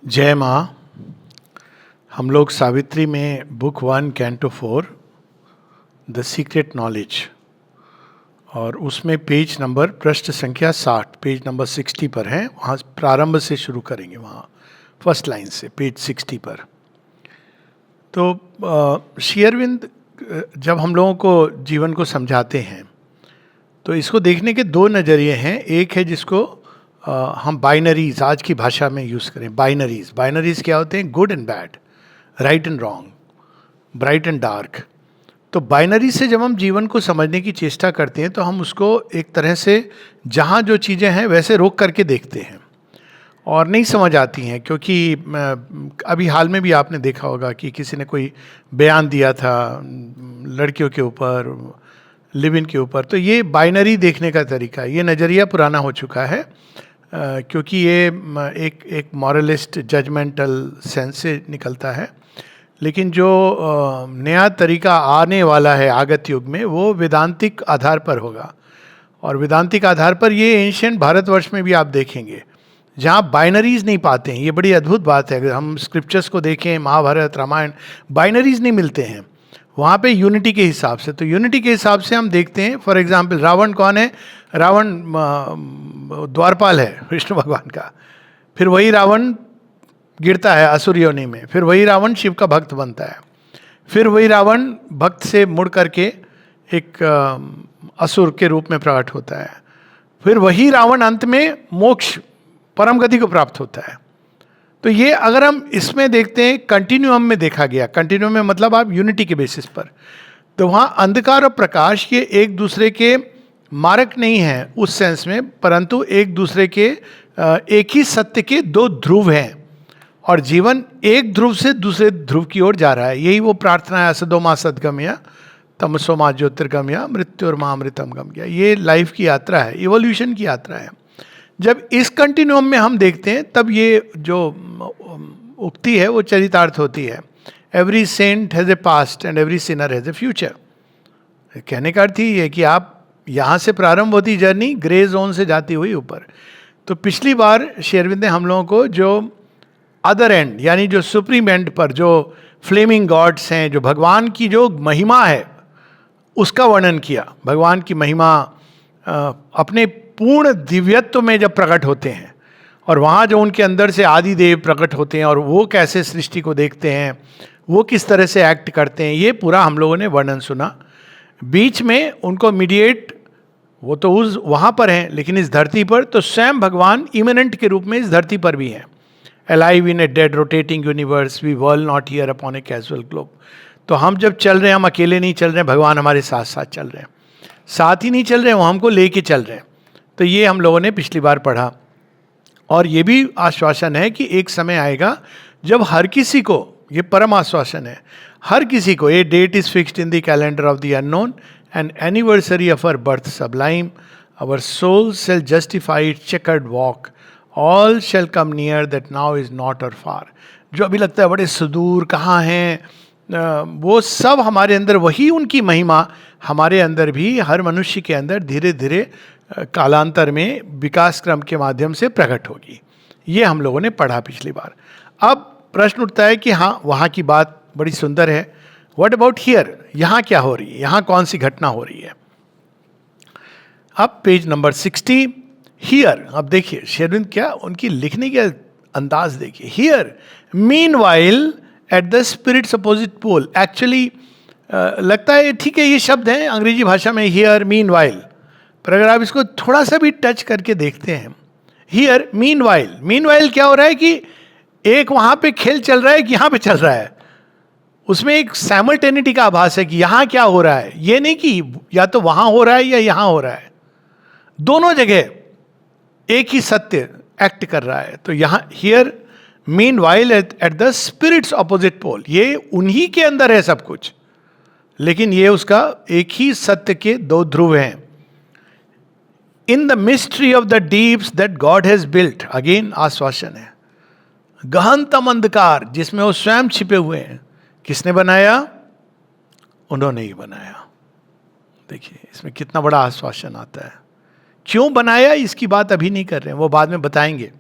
जय माँ। हम लोग सावित्री में book 1 canto 4 the secret knowledge, और उसमें पेज नंबर पृष्ठ संख्या 60 पेज नंबर 60 पर हैं। वहाँ प्रारंभ से शुरू करेंगे, वहाँ फर्स्ट लाइन से पेज 60 पर। तो श्री अरविंद जब हम लोगों को जीवन को समझाते हैं तो इसको देखने के दो नज़रिए हैं। एक है जिसको हम बाइनरीज आज की भाषा में यूज़ करें। बाइनरीज क्या होते हैं? Good and bad, right and wrong, bright and dark. तो बाइनरी से जब हम जीवन को समझने की चेष्टा करते हैं तो हम उसको एक तरह से जहाँ जो चीज़ें हैं वैसे रोक करके देखते हैं और नहीं समझ आती हैं। क्योंकि अभी हाल में भी आपने देखा होगा कि किसी ने कोई बयान दिया था लड़कियों के ऊपर, लिव इन के ऊपर। तो ये बाइनरी देखने का तरीका, ये नज़रिया पुराना हो चुका है, क्योंकि ये एक मॉरलिस्ट जजमेंटल सेंस से निकलता है। लेकिन जो नया तरीका आने वाला है आगत युग में, वो वेदांतिक आधार पर होगा। और वेदांतिक आधार पर ये एंशिएंट भारतवर्ष में भी आप देखेंगे जहाँ बाइनरीज नहीं पाते हैं। ये बड़ी अद्भुत बात है। अगर हम स्क्रिप्चर्स को देखें, महाभारत, रामायण, बाइनरीज नहीं मिलते हैं वहाँ पे यूनिटी के हिसाब से। तो यूनिटी के हिसाब से हम देखते हैं, फॉर एग्जांपल रावण कौन है? रावण द्वारपाल है विष्णु भगवान का। फिर वही रावण गिरता है असुर योनि में, फिर वही रावण शिव का भक्त बनता है, फिर वही रावण भक्त से मुड़ करके एक असुर के रूप में प्रकट होता है, फिर वही रावण अंत में मोक्ष परम गति को प्राप्त होता है। तो ये अगर हम इसमें देखते हैं, कंटिन्यूम में देखा गया। कंटिन्यूम में मतलब आप यूनिटी के बेसिस पर, तो वहाँ अंधकार और प्रकाश ये एक दूसरे के मारक नहीं हैं उस सेंस में, परंतु एक दूसरे के एक ही सत्य के दो ध्रुव हैं और जीवन एक ध्रुव से दूसरे ध्रुव की ओर जा रहा है। यही वो प्रार्थना है, असदो मा सद्गमया तमसो मा ज्योतिर्गमया मृत्युर्मा अमृतम गमया। ये लाइफ की यात्रा है, इवोल्यूशन की यात्रा है। जब इस कंटिन्यूम में हम देखते हैं तब ये जो उक्ति है वो चरितार्थ होती है। Every saint has a past and every sinner has a future. कहने का अर्थ ही है कि आप यहाँ से प्रारंभ होती जर्नी ग्रे जोन से जाती हुई ऊपर। तो पिछली बार श्री अरविंद ने हम लोगों को जो अदर एंड, यानी जो सुप्रीम एंड पर जो फ्लेमिंग गॉड्स हैं, जो भगवान की जो महिमा है उसका वर्णन किया। भगवान की महिमा अपने पूर्ण दिव्यत्व में जब प्रकट होते हैं और वहाँ जो उनके अंदर से आदि देव प्रकट होते हैं और वो कैसे सृष्टि को देखते हैं, वो किस तरह से एक्ट करते हैं, ये पूरा हम लोगों ने वर्णन सुना। बीच में उनको मीडिएट, वो तो उस वहाँ पर हैं, लेकिन इस धरती पर तो स्वयं भगवान इमिनेंट के रूप में इस धरती पर भी हैं। Alive in a dead rotating universe we whirled not here upon a casual globe. तो हम जब चल रहे हैं, हम अकेले नहीं चल रहे हैं, भगवान हमारे साथ साथ चल रहे हैं। साथ ही नहीं चल रहे हैं, वो हमको लेके चल रहे हैं। तो ये हम लोगों ने पिछली बार पढ़ा। और ये भी आश्वासन है कि एक समय आएगा जब हर किसी को, ये परम आश्वासन है, हर किसी को, a date is fixed in the calendar of the unknown and anniversary of our birth sublime, our soul shall justify it chequered walk, all shall come near that now is not or far. जो अभी लगता है बड़े सुदूर कहाँ हैं, वो सब हमारे अंदर, वही उनकी महिमा हमारे अंदर भी, हर मनुष्य के अंदर धीरे धीरे कालांतर में विकास क्रम के माध्यम से प्रकट होगी। ये हम लोगों ने पढ़ा पिछली बार। अब प्रश्न उठता है कि हाँ, वहाँ की बात बड़ी सुंदर है, व्हाट अबाउट हियर? यहाँ क्या हो रही है, यहाँ कौन सी घटना हो रही है? अब पेज नंबर 60 हियर। अब देखिए श्री अरविंद क्या उनकी लिखने के अंदाज देखिए। Here meanwhile at the spirit's opposite pole. Actually लगता है ठीक है, ये शब्द है अंग्रेजी भाषा में हियर, मीनवाइल, पर अगर आप इसको थोड़ा सा भी टच करके देखते हैं, हियर मीनवाइल, मीनवाइल क्या हो रहा है कि एक वहाँ पे खेल चल रहा है कि यहाँ पे चल रहा है। उसमें एक सैमल्टेनिटी का आभास है कि यहाँ क्या हो रहा है। ये नहीं कि या तो वहाँ हो रहा है या यहाँ हो रहा है, दोनों जगह एक ही सत्य एक्ट कर रहा है। तो यहाँ here meanwhile at the spirit's opposite pole, ये उन्हीं के अंदर है सब कुछ, लेकिन ये उसका एक ही सत्य के दो ध्रुव हैं। In the mystery of the deeps that God has built, again आश्वासन है। गहनतम अंधकार जिसमें वो स्वयं छिपे हुए हैं, किसने बनाया? उन्होंने ही बनाया। देखिए इसमें कितना बड़ा आश्वासन आता है। क्यों बनाया इसकी बात अभी नहीं कर रहे हैं, वो बाद में बताएंगे,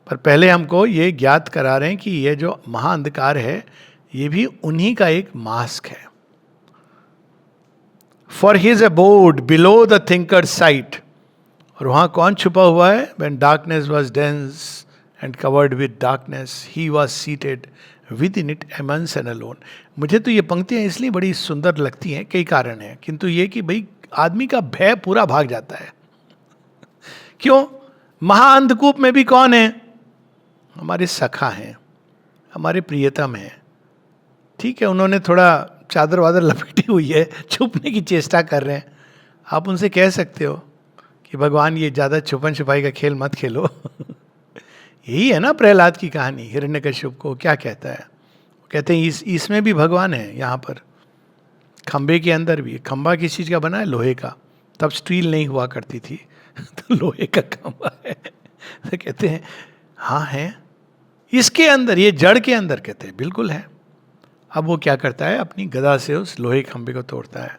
पर पहले हमको ये ज्ञात करा रहे हैं कि ये जो महाअंधकार है ये भी उन्हीं का एक मास्क है. For his abode below the thinker's sight. और वहां कौन छुपा हुआ है? When darkness was dense and covered with darkness he was seated within it immense and alone. मुझे तो ये पंक्तियां इसलिए बड़ी सुंदर लगती हैं, कई कारण हैं, किंतु ये कि भाई आदमी का भय पूरा भाग जाता है. क्यों? महाअंधकूप में भी कौन है? हमारे सखा हैं, हमारे प्रियतम हैं. ठीक है, उन्होंने थोड़ा चादर वादर लपेटी हुई है, छुपने की चेष्टा कर रहे हैं. आप उनसे कह सकते हो कि भगवान ये ज़्यादा छुपन छुपाई का खेल मत खेलो. यही है ना प्रहलाद की कहानी. हिरण्यकश्यप को क्या कहता है? वो कहते हैं इसमें भी भगवान है. यहाँ पर खंबे के अंदर भी. खंबा किस चीज़ का बना है? लोहे का. तब स्टील नहीं हुआ करती थी तो लोहे का खंबा है. तो कहते हैं हाँ है इसके अंदर, ये जड़ के अंदर. कहते हैं बिल्कुल है. अब वो क्या करता है? अपनी गदा से उस लोहे खंबे को तोड़ता है.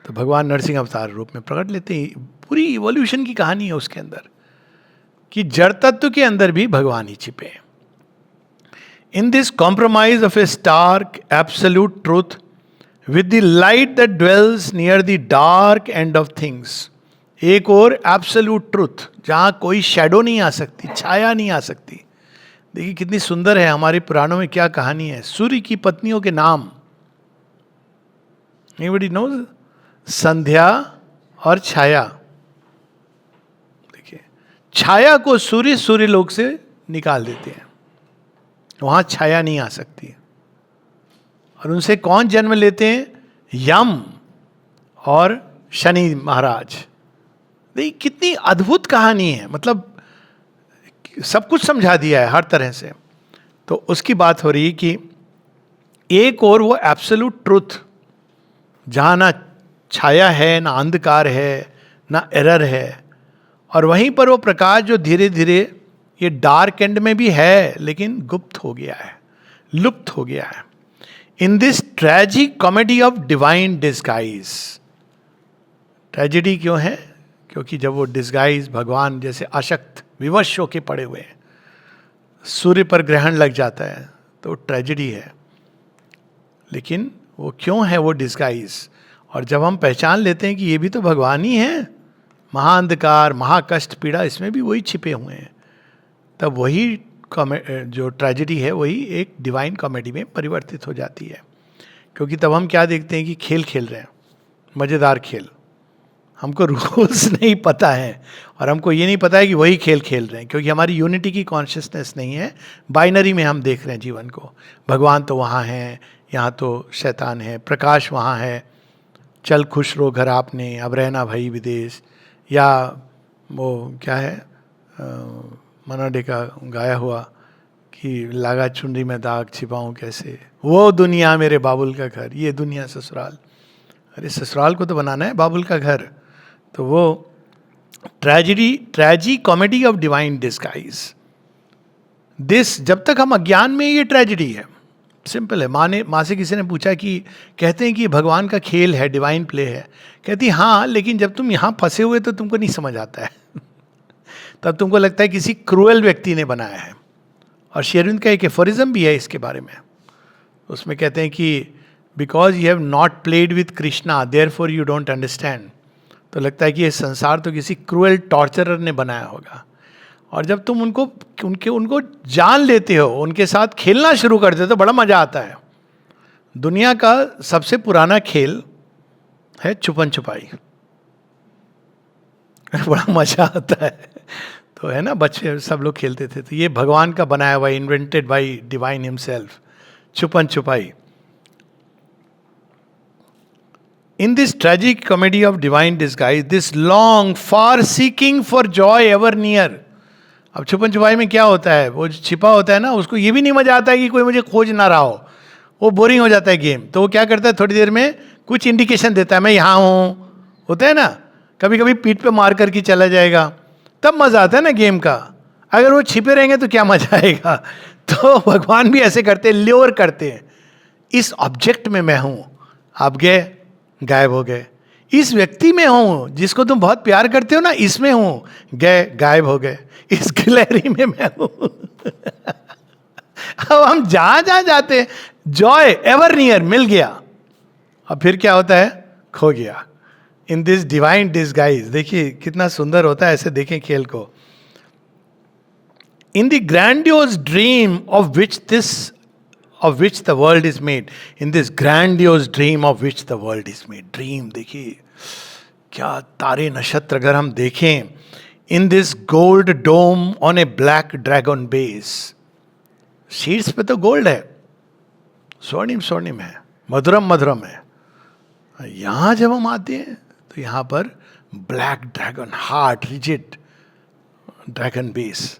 तो भगवान नरसिंह अवतार रूप में प्रकट लेते हैं. पूरी इवोल्यूशन की कहानी है उसके अंदर कि जड़ तत्व के अंदर भी भगवान ही छिपे हैं. In this compromise of a stark absolute truth with the light that dwells near the dark end of things. एक और एब्सोल्यूट ट्रूथ जहां कोई शैडो नहीं आ सकती, छाया नहीं आ सकती. देखिए कितनी सुंदर है. हमारे पुराणों में क्या कहानी है? सूर्य की पत्नियों के नाम. Anybody knows? संध्या और छाया. देखिए छाया को सूर्य लोक से निकाल देते हैं, वहां छाया नहीं आ सकती. और उनसे कौन जन्म लेते हैं? यम और शनि महाराज. देखिए कितनी अद्भुत कहानी है. मतलब सब कुछ समझा दिया है हर तरह से. तो उसकी बात हो रही है कि एक और वो एब्सोल्यूट ट्रुथ जहां ना छाया है, ना अंधकार है, ना एरर है, और वहीं पर वो प्रकाश जो धीरे धीरे ये डार्क एंड में भी है लेकिन गुप्त हो गया है, लुप्त हो गया है. In this tragic comedy of divine disguise. Tragedy क्यों है? क्योंकि जब वो डिस्गाइज भगवान जैसे अशक्त विवश होके पड़े हुए हैं, सूर्य पर ग्रहण लग जाता है तो ट्रेजेडी है. लेकिन वो क्यों है वो डिस्गाइज? और जब हम पहचान लेते हैं कि ये भी तो भगवान ही है, महाअंधकार, महाकष्ट, पीड़ा, इसमें भी वही छिपे हुए हैं, तब वही जो ट्रेजेडी है वही एक डिवाइन कॉमेडी में परिवर्तित हो जाती है. क्योंकि तब हम क्या देखते हैं कि खेल खेल रहे हैं, मज़ेदार खेल. हमको रूल्स नहीं पता है और हमको ये नहीं पता है कि वही खेल खेल रहे हैं, क्योंकि हमारी यूनिटी की कॉन्शियसनेस नहीं है. बाइनरी में हम देख रहे हैं जीवन को. भगवान तो वहाँ हैं, यहाँ तो शैतान है. प्रकाश वहाँ है, चल खुश रो घर आपने, अब रहना भाई विदेश. या वो क्या है मना डे का गाया हुआ कि लागा चुनरी में दाग छिपाऊं कैसे, वो दुनिया मेरे बाबुल का घर, ये दुनिया ससुराल. अरे ससुराल को तो बनाना है बाबुल का घर. तो वो ट्रेजी comedy of divine disguise. This, जब तक हम अज्ञान में, ये ट्रेजेडी है. सिंपल है. माँ से किसी ने पूछा कि कहते हैं कि भगवान का खेल है, डिवाइन प्ले है. कहती हाँ, लेकिन जब तुम यहाँ फंसे हुए तो तुमको नहीं समझ आता है. तब तुमको लगता है किसी क्रूएल व्यक्ति ने बनाया है. और श्री अरविंद का एक एफोरिज्म भी है इसके बारे में. उसमें कहते हैं कि because you have not played with Krishna therefore you don't understand. तो लगता है कि ये संसार तो किसी क्रूएल टॉर्चरर ने बनाया होगा. और जब तुम उनको जान लेते हो, उनके साथ खेलना शुरू कर देते हो, तो बड़ा मजा आता है. दुनिया का सबसे पुराना खेल है छुपन छुपाई. बड़ा मजा आता है. तो है ना, बच्चे सब लोग खेलते थे. तो ये भगवान का बनाया हुआ, इन्वेंटेड बाय डिवाइन हिमसेल्फ, छुपन छुपाई. In this tragic comedy of divine disguise, this long, far seeking for joy ever near. अब छुपन छुपाई में क्या होता है? वो छिपा होता है ना, उसको ये भी नहीं मजा आता है कि कोई मुझे खोज ना रहा हो. वो बोरिंग हो जाता है गेम. तो वो क्या करता है, थोड़ी देर में कुछ इंडिकेशन देता है, मैं यहाँ हूँ. होता है ना, कभी कभी पीठ पे मार करके चला जाएगा, तब मजा आता है ना गेम का. अगर वो छिपे रहेंगे तो क्या मजा आएगा. तो भगवान भी ऐसे करते हैं, ल्योर करते हैं. इस ऑब्जेक्ट में मैं हूँ, आप गए, गायब हो गए. इस व्यक्ति में हूं जिसको तुम बहुत प्यार करते हो ना, इसमें हूं, गए, गायब हो गए. इस गिलहरी में मैं हूं. अब हम जहां जहां जाते हैं, जॉय एवर नियर, मिल गया, अब फिर क्या होता है, खो गया। इन दिस डिवाइन डिसगाइज, देखिए कितना सुंदर होता है, ऐसे देखें खेल को। In the grandiose dream of which the world is made, in this grandiose dream of which the world is made, dream देखिए क्या तारे नक्षत्र अगर हम देखें, in this gold dome on a black dragon base, sheets पे तो gold है, स्वर्णिम स्वर्णिम है, मधुरम मधुरम है, यहां जब हम आते हैं तो यहां पर black dragon, hard rigid dragon base.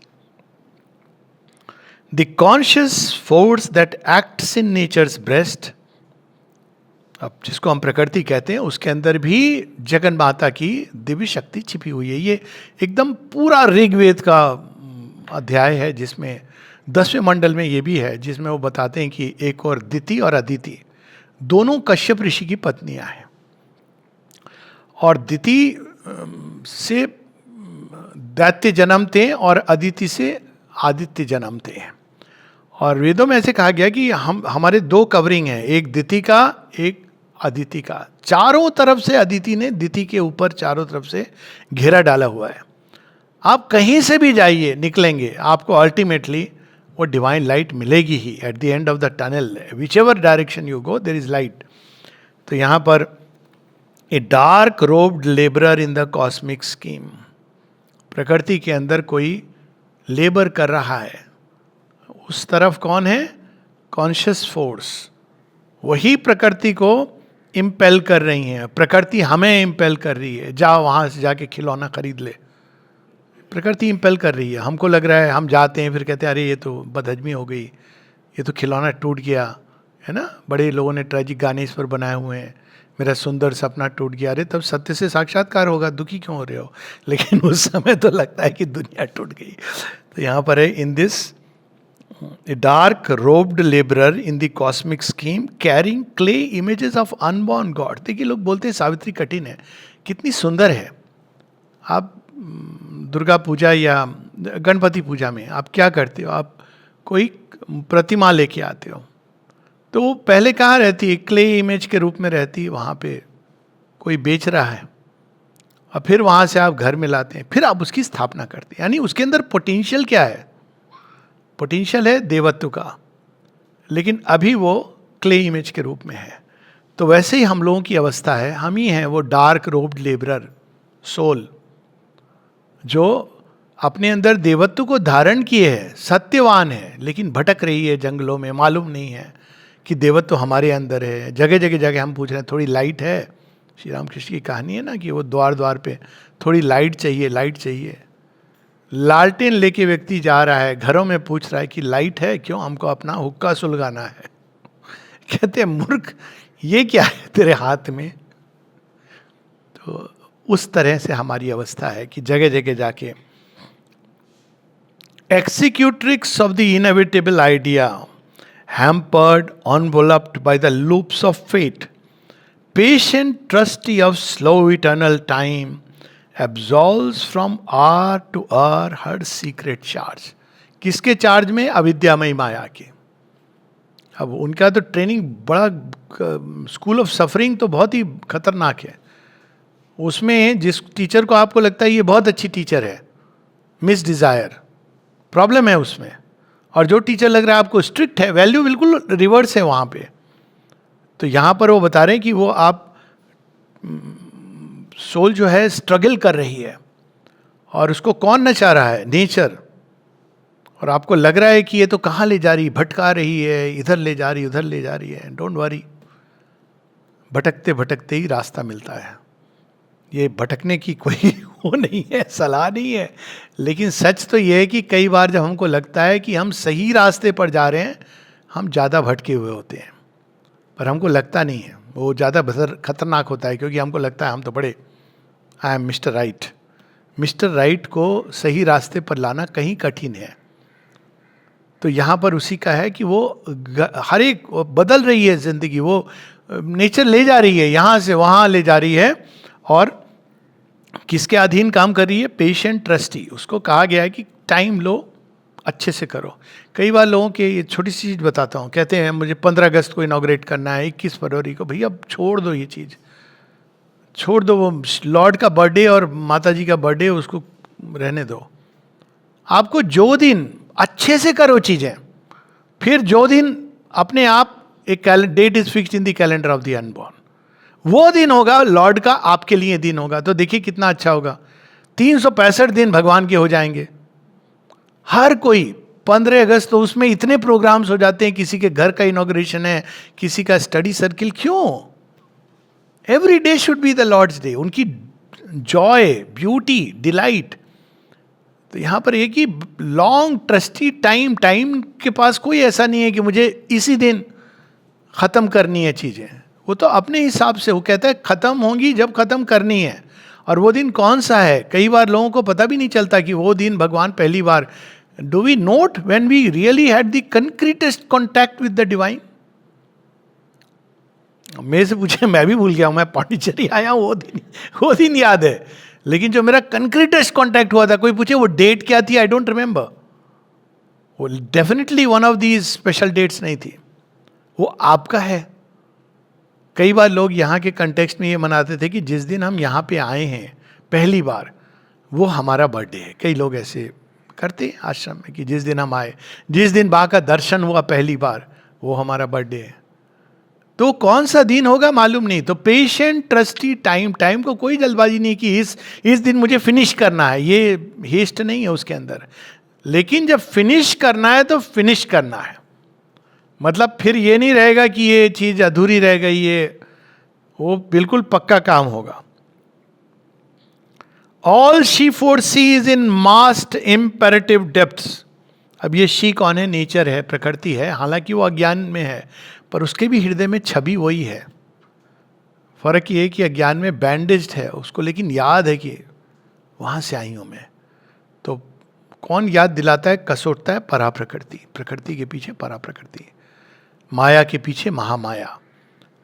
The conscious force that acts in nature's breast, अब जिसको हम प्रकृति कहते हैं, उसके अंदर भी जगन माता की दिव्य शक्ति छिपी हुई है। ये एकदम पूरा ऋग्वेद का अध्याय है, जिसमें 10वें मंडल में ये भी है, जिसमें वो बताते हैं कि एक और दिति और अदिति दोनों कश्यप ऋषि की पत्नियां हैं, और दिति से दैत्य जन्मते और अदिति से आदित्य जन्मते हैं। और वेदों में ऐसे कहा गया कि हमारे दो कवरिंग हैं, एक दिति का, एक अदिति का। चारों तरफ से अदिति ने दिति के ऊपर चारों तरफ से घेरा डाला हुआ है। आप कहीं से भी जाइए, निकलेंगे, आपको अल्टीमेटली वो डिवाइन लाइट मिलेगी ही। At the end of the tunnel, whichever direction you go, there is light. तो यहाँ पर a dark robed labourer in the cosmic scheme, प्रकृति के अंदर कोई लेबर कर रहा है, उस तरफ कौन है, कॉन्शियस फोर्स, वही प्रकृति को इम्पेल कर रही है। प्रकृति हमें इम्पेल कर रही है, जाओ वहां से जाके खिलौना खरीद ले, प्रकृति इम्पेल कर रही है। हमको लग रहा है, हम जाते हैं फिर कहते हैं अरे ये तो बदहजमी हो गई, ये तो खिलौना टूट गया, है ना। बड़े लोगों ने ट्रेजिक गाने इस पर बनाए हुए हैं, मेरा सुंदर सपना टूट गया। अरे तब सत्य से साक्षात्कार होगा, दुखी क्यों हो रहे हो, लेकिन उस समय तो लगता है कि दुनिया टूट गई। तो यहाँ पर है, in this A dark robed laborer in the cosmic scheme carrying clay images of unborn God। देखिए लोग बोलते हैं सावित्री कठिन है, कितनी सुंदर है। आप दुर्गा पूजा या गणपति पूजा में आप क्या करते हो, आप कोई प्रतिमा लेके आते हो, तो वो पहले कहाँ रहती है, क्ले इमेज के रूप में रहती है, वहाँ पे कोई बेच रहा है, और फिर वहाँ से आप घर में लाते हैं, फिर आप उसकी स्थापना करते हैं। यानी उसके अंदर पोटेंशियल क्या है, पोटेंशियल है देवत्व का, लेकिन अभी वो क्ले इमेज के रूप में है। तो वैसे ही हम लोगों की अवस्था है, हम ही हैं वो डार्क रोब्ड लेबरर सोल, जो अपने अंदर देवत्व को धारण किए है, सत्यवान है, लेकिन भटक रही है जंगलों में, मालूम नहीं है कि देवत्व हमारे अंदर है। जगह जगह जगह हम पूछ रहे हैं थोड़ी लाइट है। श्री रामकृष्ण की कहानी है ना कि वो द्वार द्वार पे थोड़ी लाइट चाहिए, लाइट चाहिए। लालटेन लेके व्यक्ति जा रहा है, घरों में पूछ रहा है कि लाइट है, क्यों, हमको अपना हुक्का सुलगाना है। कहते हैं मूर्ख, ये क्या है तेरे हाथ में। तो उस तरह से हमारी अवस्था है कि जगह जगह जाके executrix of the inevitable idea, hampered enveloped by the loops of fate, patient trustee of slow eternal time, absolves from hour to hour her secret charge. किसके चार्ज में, अविद्यामयी माया के। अब उनका तो ट्रेनिंग बड़ा, स्कूल ऑफ सफरिंग तो बहुत ही खतरनाक है। उसमें जिस टीचर को आपको लगता है ये बहुत अच्छी टीचर है, मिस डिजायर, प्रॉब्लम है उसमें। और जो टीचर लग रहा है आपको स्ट्रिक्ट है, वैल्यू बिल्कुल रिवर्स है वहाँ पे। तो यहाँ पर वो बता रहे हैं कि वो आप सोल जो है स्ट्रगल कर रही है, और उसको कौन नचा रहा है, नेचर। और आपको लग रहा है कि ये तो कहाँ ले जा रही है, भटका रही है, इधर ले जा रही, उधर ले जा रही है। डोंट वरी, भटकते भटकते ही रास्ता मिलता है। ये भटकने की कोई वो नहीं है, सलाह नहीं है, लेकिन सच तो ये है कि कई बार जब हमको लगता है कि हम सही रास्ते पर जा रहे हैं, हम ज़्यादा भटके हुए होते हैं, पर हमको लगता नहीं है। वो ज़्यादा खतरनाक होता है, क्योंकि हमको लगता है हम तो बड़े, I am mister right. Mister right को सही रास्ते पर लाना कहीं कठिन है। तो यहाँ पर उसी का है कि वो हर एक बदल रही है जिंदगी, वो नेचर ले जा रही है, यहाँ से वहाँ ले जा रही है, और किसके अधीन काम कर रही है, पेशेंट ट्रस्टी। उसको कहा गया है कि टाइम लो, अच्छे से करो। कई बार लोगों के, ये छोटी सी चीज़ बताता हूँ, कहते हैं मुझे 15 अगस्त को इनॉग्रेट करना है, 21 फरवरी को। भैया छोड़ दो ये चीज़, छोड़ दो। वो लॉर्ड का बर्थडे और माता जी का बर्थडे, उसको रहने दो। आपको जो दिन अच्छे से करो चीज़ें, फिर जो दिन अपने आप, एक date is fixed in the calendar of the unborn, वो दिन होगा लॉर्ड का आपके लिए दिन होगा। तो देखिए कितना अच्छा होगा। 365 दिन भगवान के हो जाएंगे। हर कोई 15 अगस्त, तो उसमें इतने प्रोग्राम्स हो जाते हैं, किसी के घर का इनॉग्रेशन है, किसी का स्टडी सर्किल। क्यों? Every day should be the Lord's day. उनकी जॉय, ब्यूटी, डिलाइट। तो यहां पर एक ही लॉन्ग ट्रस्टी टाइम, टाइम के पास कोई ऐसा नहीं है कि मुझे इसी दिन खत्म करनी है चीजें। वो तो अपने हिसाब से, वो कहता है खत्म होंगी जब खत्म करनी है। और वो दिन कौन सा है, कई बार लोगों को पता भी नहीं चलता कि वो दिन भगवान पहली बार, do we note when we really had the concretest contact with the divine? मेरे से पूछे, मैं भी भूल गया हूं, मैं पांडिचेरी आया हूं, वो दिन याद है, लेकिन जो मेरा कंक्रीटेस्ट कॉन्टैक्ट हुआ था, कोई पूछे वो डेट क्या थी, आई डोंट रिमेंबर। वो definitely one of these special dates नहीं थी, वो आपका है। कई बार लोग यहाँ के कंटेक्स्ट में ये मनाते थे कि जिस दिन हम यहाँ पे आए हैं पहली बार, वो हमारा बर्थडे है। कई लोग ऐसे करते हैं आश्रम में कि जिस दिन हम आए, जिस दिन बा का दर्शन हुआ पहली बार, वो हमारा बर्थडे है। तो कौन सा दिन होगा मालूम नहीं। तो पेशेंट, ट्रस्टी टाइम, टाइम को कोई जल्दबाजी नहीं कि इस दिन मुझे फिनिश करना है, ये हेस्ट नहीं है उसके अंदर। लेकिन जब फिनिश करना है तो फिनिश करना है, मतलब फिर ये नहीं रहेगा कि ये चीज अधूरी रह गई, ये वो बिल्कुल पक्का काम होगा। All she foresees in most imperative depths. अब ये शी कौन है? नेचर है, प्रकृति है। हालांकि वो अज्ञान में है, पर उसके भी हृदय में छवि वही है। फर्क ये है कि अज्ञान में बैंडेज्ड है उसको, लेकिन याद है कि वहां से आई हूं मैं। तो कौन याद दिलाता है, कसोटता है? परा प्रकृति। प्रकृति के पीछे परा प्रकृति, माया के पीछे महामाया।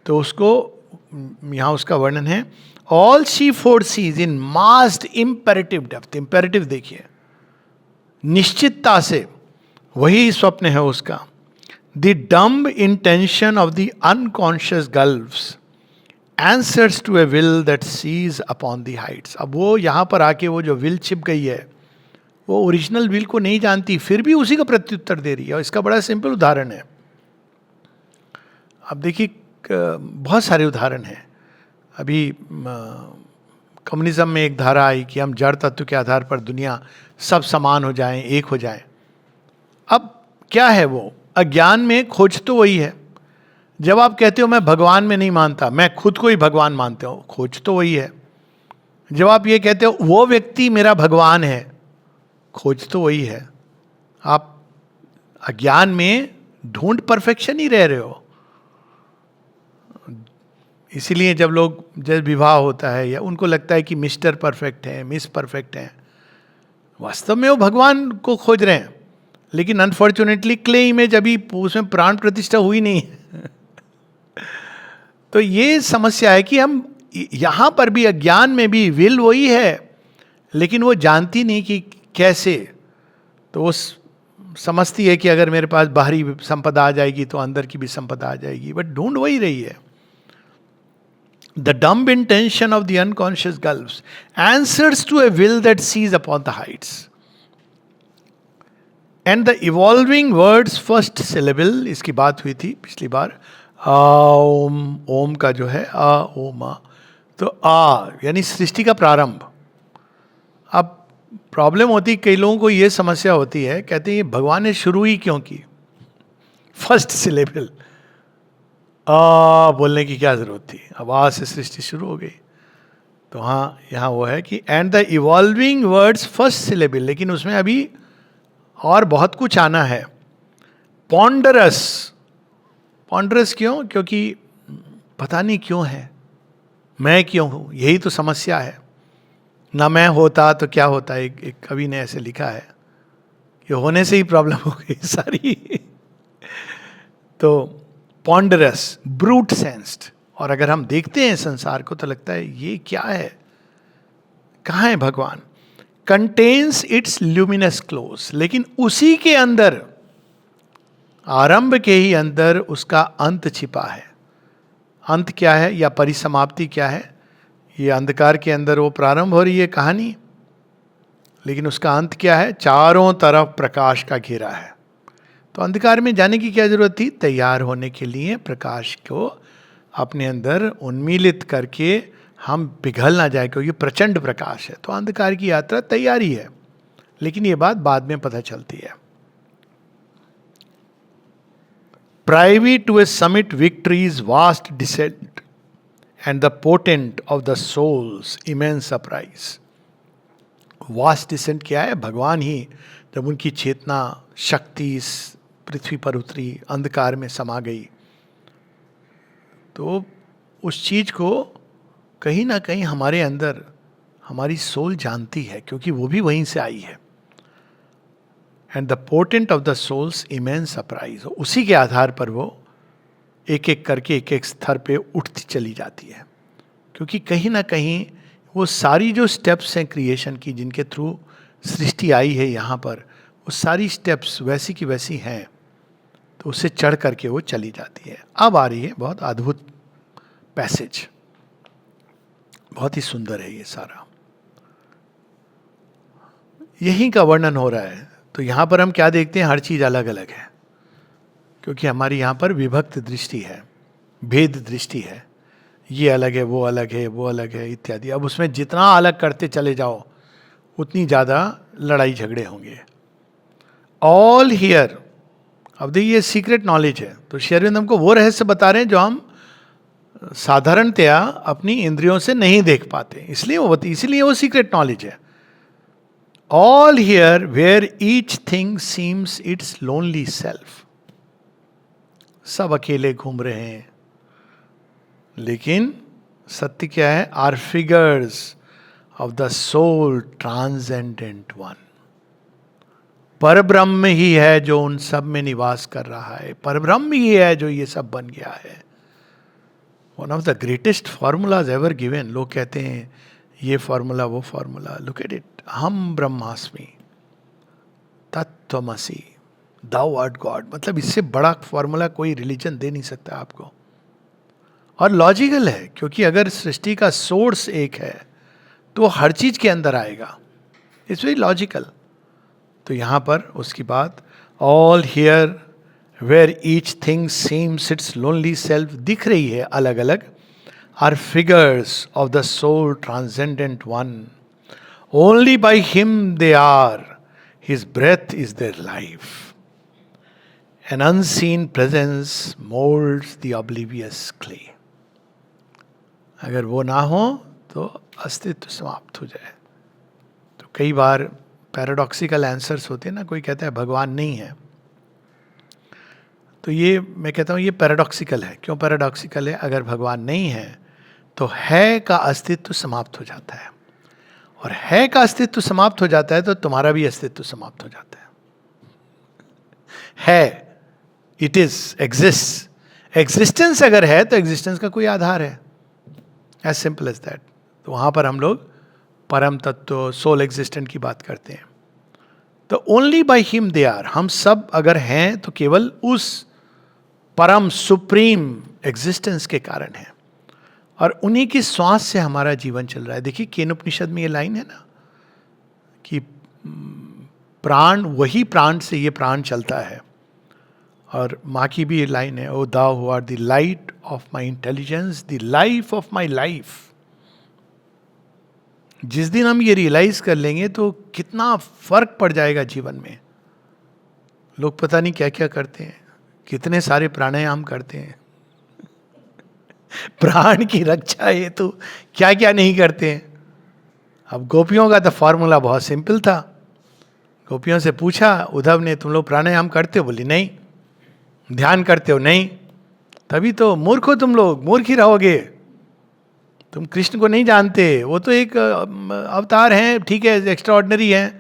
तो उसको यहां उसका वर्णन है, all she foresees in most imperative depth. Imperative देखिए, निश्चितता से, वही स्वप्न है उसका। The dumb intention of the unconscious gulfs answers to a will that sees upon the heights. अब वो यहां पर आके, वो जो विल छिप गई है, वो ओरिजिनल विल को नहीं जानती, फिर भी उसी का प्रत्युत्तर दे रही है। और इसका बड़ा सिंपल उदाहरण है। अब देखिए, बहुत सारे उदाहरण हैं। अभी कम्युनिज्म में एक धारा आई कि हम जड़ तत्व के आधार पर दुनिया सब समान हो जाएं, एक हो जाएं। अब क्या है वो? अज्ञान में खोज तो वही है। जब आप कहते हो मैं भगवान में नहीं मानता, मैं खुद को ही भगवान मानते हो, खोज तो वही है। जब आप ये कहते हो वो व्यक्ति मेरा भगवान है, खोज तो वही है। आप अज्ञान में ढूंढ परफेक्शन ही रह रहे हो। इसीलिए जब विवाह होता है, या उनको लगता है कि मिस्टर परफेक्ट है, मिस परफेक्ट है, वास्तव में वो भगवान को खोज रहे हैं। लेकिन अनफॉर्चुनेटली क्ले इमेज, अभी उसमें प्राण प्रतिष्ठा हुई नहीं है। तो ये समस्या है कि हम यहां पर भी, अज्ञान में भी विल वही है, लेकिन वो जानती नहीं कि कैसे। तो वो समझती है कि अगर मेरे पास बाहरी संपदा आ जाएगी तो अंदर की भी संपदा आ जाएगी, बट ढूंढ वही रही है। The dumb intention of the unconscious gulfs answers to a will that sees upon the heights. And the evolving words first syllable, इसकी बात हुई थी पिछली बार, ओम, ओम का जो है आ, ओम आ, तो आ यानी सृष्टि का प्रारंभ। अब प्रॉब्लम होती, कई लोगों को ये समस्या होती है, कहते हैं ये भगवान ने शुरू ही क्यों की? फर्स्ट सिलेबल आ बोलने की क्या जरूरत थी? अब आ से सृष्टि शुरू हो गई। तो हाँ, यहाँ वो है कि and the evolving words first syllable, लेकिन उसमें अभी और बहुत कुछ आना है। पॉन्डरस, पॉन्डरस क्यों? क्योंकि पता नहीं क्यों है, मैं क्यों हूँ, यही तो समस्या है ना। मैं होता तो क्या होता? एक कवि ने ऐसे लिखा है कि होने से ही प्रॉब्लम हो गई सारी। तो पॉन्डरस, ब्रूट सेंस्ड। और अगर हम देखते हैं संसार को तो लगता है ये क्या है, कहाँ है भगवान? कंटेन्स इट्स ल्यूमिनस क्लोज, लेकिन उसी के अंदर, आरंभ के ही अंदर उसका अंत छिपा है। अंत क्या है या परिसमाप्ति क्या है? ये अंधकार के अंदर वो प्रारंभ हो रही है कहानी, लेकिन उसका अंत क्या है? चारों तरफ प्रकाश का घेरा है। तो अंधकार में जाने की क्या जरूरत थी? तैयार होने के लिए प्रकाश को अपने अंदर उन्मीलित करके हम पिघल ना जाए, क्योंकि प्रचंड प्रकाश है। तो अंधकार की यात्रा तैयारी है, लेकिन ये बात बाद में पता चलती है। Privy to a summit victory's vast descent and the portent of the soul's immense uprise. Vast descent क्या है? भगवान ही जब उनकी चेतना शक्ति इस पृथ्वी पर उतरी, अंधकार में समा गई, तो उस चीज को कहीं ना कहीं हमारे अंदर हमारी सोल जानती है, क्योंकि वो भी वहीं से आई है। And the portent of the soul's immense uprise, उसी के आधार पर वो एक एक करके एक एक स्तर पे उठती चली जाती है। क्योंकि कहीं ना कहीं वो सारी जो स्टेप्स हैं क्रिएशन की, जिनके थ्रू सृष्टि आई है यहाँ पर, वो सारी स्टेप्स वैसी की वैसी हैं, तो उससे चढ़ करके वो चली जाती है। अब आ रही है बहुत अद्भुत पैसेज, बहुत ही सुंदर है ये सारा, यहीं का वर्णन हो रहा है। तो यहाँ पर हम क्या देखते हैं? हर चीज अलग अलग है, क्योंकि हमारी यहाँ पर विभक्त दृष्टि है, भेद दृष्टि है। ये अलग है, वो अलग है, वो अलग है इत्यादि। अब उसमें जितना अलग करते चले जाओ उतनी ज़्यादा लड़ाई झगड़े होंगे। ऑल हियर, अब देखिए ये सीक्रेट नॉलेज है। तो श्री अरविंद हमको वो रहस्य बता रहे हैं जो हम साधारणतया अपनी इंद्रियों से नहीं देख पाते, इसलिए वो सीक्रेट नॉलेज है। All here where each thing seems its lonely self, सब अकेले घूम रहे हैं, लेकिन सत्य क्या है? Are figures of the soul transcendent one. परब्रह्म ही है जो उन सब में निवास कर रहा है, परब्रह्म ही है जो ये सब बन गया है। One of the greatest formulas ever given. लोग कहते हैं ये फॉर्मूला वो फॉर्मूला, लुक एट इट, हम ब्रह्मास्मि तत्त्वमसि दाउ आर्ट गॉड। मतलब इससे बड़ा फॉर्मूला कोई रिलीजन दे नहीं सकता आपको। और लॉजिकल है, क्योंकि अगर सृष्टि का सोर्स एक है तो हर चीज के अंदर आएगा, इट्स वेरी लॉजिकल। तो यहां पर उसकी बात, all here where each thing seems its lonely self, दिख रही है अलग अलग, are figures of the soul transcendent one. Only by him they are, his breath is their life. An unseen presence molds the oblivious clay. अगर वो ना हो तो अस्तित्व समाप्त हो जाए। तो कई बार पैराडॉक्सिकल आंसर्स होते हैं ना, कोई कहता है भगवान नहीं है, तो ये मैं कहता हूँ ये पैराडॉक्सिकल है। क्यों पैराडॉक्सिकल है? अगर भगवान नहीं है तो है का अस्तित्व समाप्त हो जाता है, और है का अस्तित्व समाप्त हो जाता है तो तुम्हारा भी अस्तित्व समाप्त हो जाता है। इट इज एग्जिस्ट, एग्जिस्टेंस अगर है तो एग्जिस्टेंस का कोई आधार है, एज सिंपल एज दैट। तो वहां पर हम लोग परम तत्व सोल एग्जिस्टेंट की बात करते हैं। तो only by him they are, हम सब अगर हैं तो केवल उस परम सुप्रीम एग्जिस्टेंस के कारण है, और उन्हीं की श्वास से हमारा जीवन चल रहा है। देखिए केनोपनिषद में ये लाइन है ना कि प्राण, वही प्राण से ये प्राण चलता है। और माँ की भी ये लाइन है, O thou who are the light of my intelligence, the life of my life. जिस दिन हम ये रियलाइज कर लेंगे तो कितना फर्क पड़ जाएगा जीवन में। लोग पता नहीं क्या क्या करते हैं, कितने सारे प्राणायाम करते हैं, प्राण की रक्षा हेतु क्या क्या नहीं करते हैं। अब गोपियों का तो फॉर्मूला बहुत सिंपल था। गोपियों से पूछा उद्धव ने, तुम लोग प्राणायाम करते हो? बोली नहीं। ध्यान करते हो? नहीं। तभी तो मूर्ख हो तुम लोग, मूर्ख ही रहोगे। तुम कृष्ण को नहीं जानते, वो तो एक अवतार हैं, ठीक है, एक्स्ट्रा ऑर्डिनरी हैं,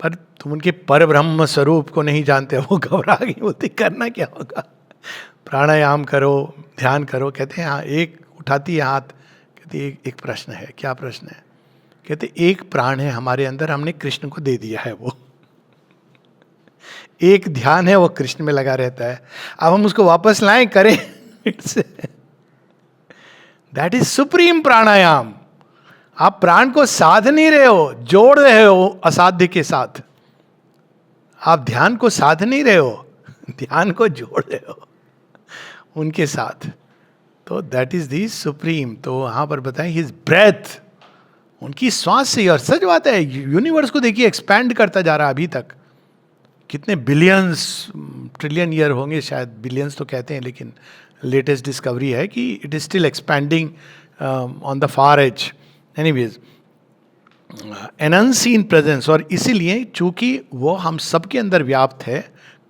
पर तुम उनके पर ब्रह्म स्वरूप को नहीं जानते। वो घबरा गई, बोलती करना क्या होगा? प्राणायाम करो, ध्यान करो। कहते हैं हाँ, एक उठाती है हाथ, कहती है एक प्रश्न है। क्या प्रश्न है? कहते एक प्राण है हमारे अंदर, हमने कृष्ण को दे दिया है, वो एक ध्यान है, वो कृष्ण में लगा रहता है। अब हम उसको वापस लाएं, करें दैट इज सुप्रीम प्राणायाम। आप प्राण को साध नहीं रहे हो, जोड़ रहे हो असाध्य के साथ। आप ध्यान को साध नहीं रहे हो, ध्यान को जोड़ रहे हो उनके साथ। तो दैट इज दी सुप्रीम। तो वहां पर बताएं हिज ब्रेथ, उनकी श्वास से। और सच बात है, यूनिवर्स को देखिए एक्सपैंड करता जा रहा है अभी तक। कितने बिलियंस ट्रिलियन ईयर होंगे शायद, बिलियंस तो कहते हैं, लेकिन लेटेस्ट डिस्कवरी है कि it is still expanding on the far edge. Anyways, an unseen presence. और इसीलिए चूंकि वो हम सबके अंदर व्याप्त है,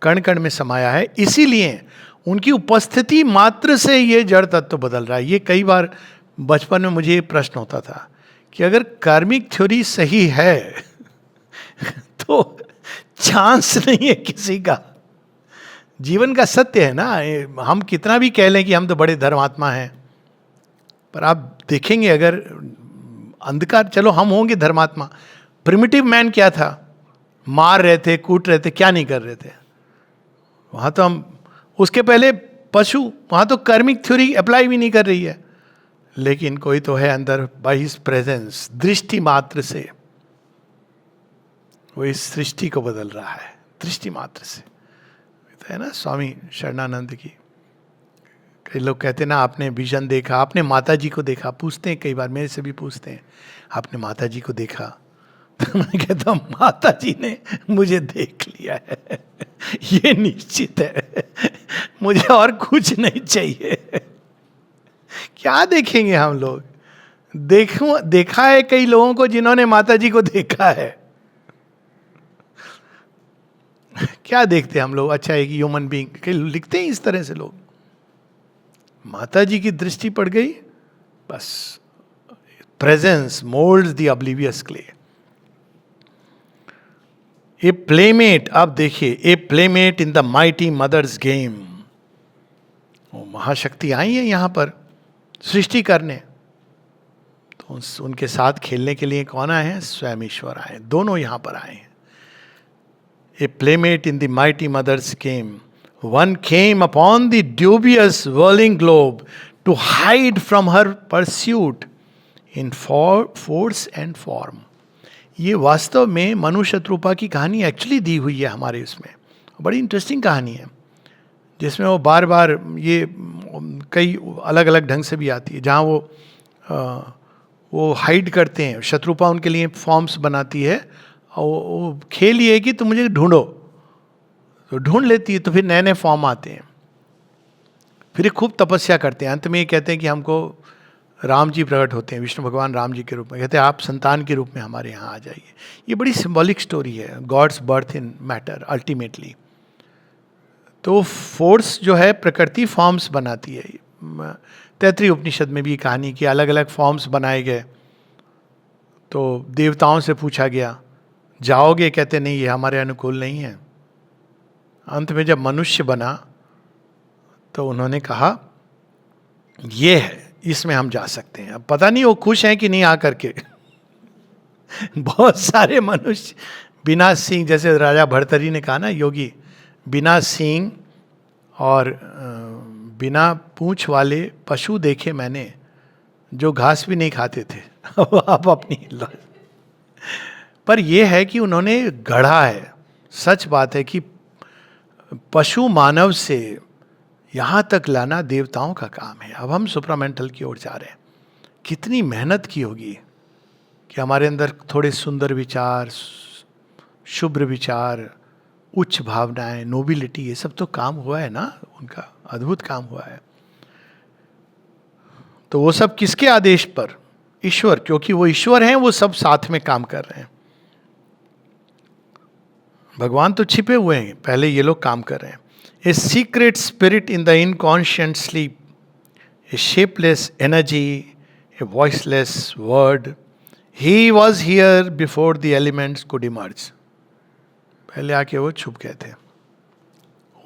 कण कण में समाया है, इसीलिए उनकी उपस्थिति मात्र से ये जड़ तत्व बदल रहा है। ये कई बार बचपन में मुझे ये प्रश्न होता था कि अगर कार्मिक थ्योरी सही है तो चांस नहीं है किसी का। जीवन का सत्य है ना, हम कितना भी कह लें कि हम तो बड़े धर्मात्मा हैं, पर आप देखेंगे अगर अंधकार, चलो हम होंगे धर्मात्मा, प्रिमिटिव मैन क्या था? मार रहे थे, कूट रहे थे, क्या नहीं कर रहे थे? वहां तो हम, उसके पहले पशु, वहां तो कार्मिक थ्योरी अप्लाई भी नहीं कर रही है। लेकिन कोई तो है अंदर, बाय हिज प्रेजेंस, दृष्टि मात्र से वो इस सृष्टि को बदल रहा है, दृष्टि मात्र से। तो है ना स्वामी शरणानंद की, कई लोग कहते हैं ना आपने विजन देखा, आपने माता जी को देखा। पूछते हैं कई बार, मेरे से भी पूछते हैं, आपने माता जी को देखा? तो मैं कहता हूँ माता जी ने मुझे देख लिया है ये निश्चित है, मुझे और कुछ नहीं चाहिए। क्या देखेंगे हम लोग? देखा है कई लोगों को जिन्होंने माता जी को देखा है। क्या देखते हैं हम लोग? अच्छा, एक ह्यूमन बीइंग, कई लिखते हैं इस तरह से लोग, माता जी की दृष्टि पड़ गई, बस presence moulds the oblivious clay. A playmate, आप देखिए, a playmate in the mighty mother's game. वो महाशक्ति आई है यहां पर सृष्टि करने, तो उनके साथ खेलने के लिए कौन आए हैं? स्वयं ईश्वर आए, दोनों यहां पर आए हैं। A playmate in the mighty mother's game, one came upon the dubious whirling globe to hide from her pursuit in force and form. ये वास्तव में मनु शत्रुपा की कहानी एक्चुअली दी हुई है हमारे इसमें, बड़ी इंटरेस्टिंग कहानी है, जिसमें वो बार बार ये कई अलग अलग ढंग से भी आती है, जहाँ वो हाइड करते हैं, शत्रुपा उनके लिए फॉर्म्स बनाती है, और वो खेल ये है कि तुम मुझे ढूंढो, तो ढूंढ लेती है, तो फिर नए नए फॉर्म आते हैं, फिर खूब तपस्या करते हैं। अंत में ये कहते हैं कि हमको राम जी प्रकट होते हैं, विष्णु भगवान राम जी के रूप में, कहते हैं आप संतान के रूप में हमारे यहाँ आ जाइए। ये बड़ी सिंबॉलिक स्टोरी है, God's birth in matter ultimately. तो फोर्स जो है, प्रकृति फॉर्म्स बनाती है। तैत्रीय उपनिषद में भी कहानी की अलग अलग फॉर्म्स बनाए गए, तो देवताओं से पूछा गया जाओगे? कहते नहीं, ये हमारे अनुकूल नहीं है। अंत में जब मनुष्य बना तो उन्होंने कहा ये है, इसमें हम जा सकते हैं। अब पता नहीं वो खुश हैं कि नहीं आकर के बहुत सारे मनुष्य बिना सींग, जैसे राजा भर्तरी ने कहा ना, योगी, बिना सींग और बिना पूंछ वाले पशु देखे मैंने, जो घास भी नहीं खाते थे आप अपनी। पर यह है कि उन्होंने गढ़ा है। सच बात है कि पशु मानव से यहाँ तक लाना देवताओं का काम है। अब हम सुप्रामेंटल की ओर जा रहे हैं। कितनी मेहनत की होगी कि हमारे अंदर थोड़े सुंदर विचार, शुभ्र विचार, उच्च भावनाएं, नोबिलिटी, ये सब तो काम हुआ है ना, उनका अद्भुत काम हुआ है। तो वो सब किसके आदेश पर? ईश्वर, क्योंकि वो ईश्वर हैं, वो सब साथ में काम कर रहे हैं। भगवान तो छिपे हुए हैं, पहले ये लोग काम कर रहे हैं। A secret spirit in the inconscient sleep, a shapeless energy, a voiceless word, he was here before the elements could emerge. पहले आके वो छुप गए थे।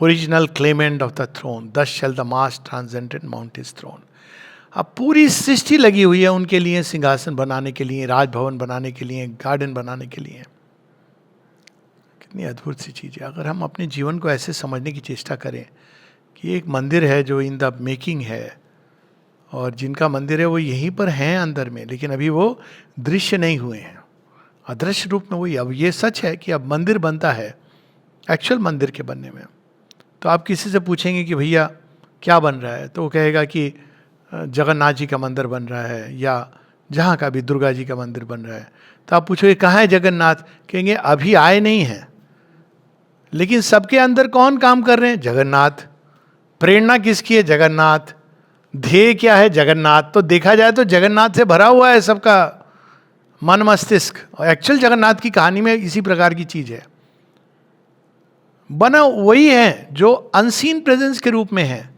Original claimant of the throne, thus shall the most transcendent mount his throne. अब पूरी सृष्टि लगी हुई है उनके लिए, सिंहासन बनाने के लिए, राजभवन बनाने के लिए, गार्डन बनाने के लिए। कितनी अद्भुत सी चीज़ है अगर हम अपने जीवन को ऐसे समझने की चेष्टा करें कि एक मंदिर है जो इन द मेकिंग है, और जिनका मंदिर है वो यहीं पर हैं अंदर में, लेकिन अभी वो दृश्य नहीं हुए हैं, अदृश्य रूप में वही। अब ये सच है कि अब मंदिर बनता है एक्चुअल मंदिर के बनने में। तो आप किसी से पूछेंगे कि भैया क्या बन रहा है, तो वो कहेगा कि जगन्नाथ जी का मंदिर बन रहा है, या जहाँ का भी दुर्गा जी का मंदिर बन रहा है। तो आप पूछोगे कहाँ है जगन्नाथ, कहेंगे अभी आए नहीं हैं। लेकिन सबके अंदर कौन काम कर रहे हैं? जगन्नाथ। प्रेरणा किसकी है? जगन्नाथ। ध्येय क्या है? जगन्नाथ। तो देखा जाए तो जगन्नाथ से भरा हुआ है सबका मन मस्तिष्क। और एक्चुअल जगन्नाथ की कहानी में इसी प्रकार की चीज है। बना वही है जो अनसीन प्रेजेंस के रूप में है।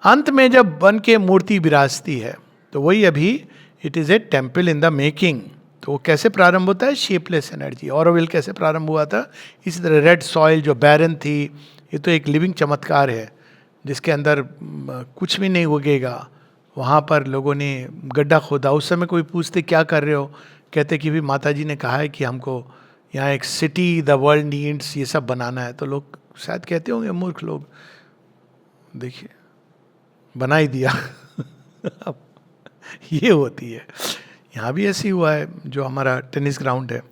अंत में जब बन के मूर्ति विराजती है तो वही अभी it is a temple in the making. तो वो कैसे प्रारंभ होता है? Shapeless energy. ऑरोविल कैसे प्रारंभ हुआ था? इसी तरह रेड सॉइल जो बैरन थी, ये तो एक लिविंग चमत्कार है जिसके अंदर कुछ भी नहीं उगेगा। वहाँ पर लोगों ने गड्ढा खोदा। उस समय कोई पूछते क्या कर रहे हो, कहते कि भी माता जी ने कहा है कि हमको यहाँ एक सिटी द वर्ल्ड नीड्स ये सब बनाना है। तो लोग शायद कहते होंगे मूर्ख लोग, देखिए बना ही दिया। अब ये होती है। यहाँ भी ऐसी हुआ है जो हमारा टेनिस ग्राउंड है।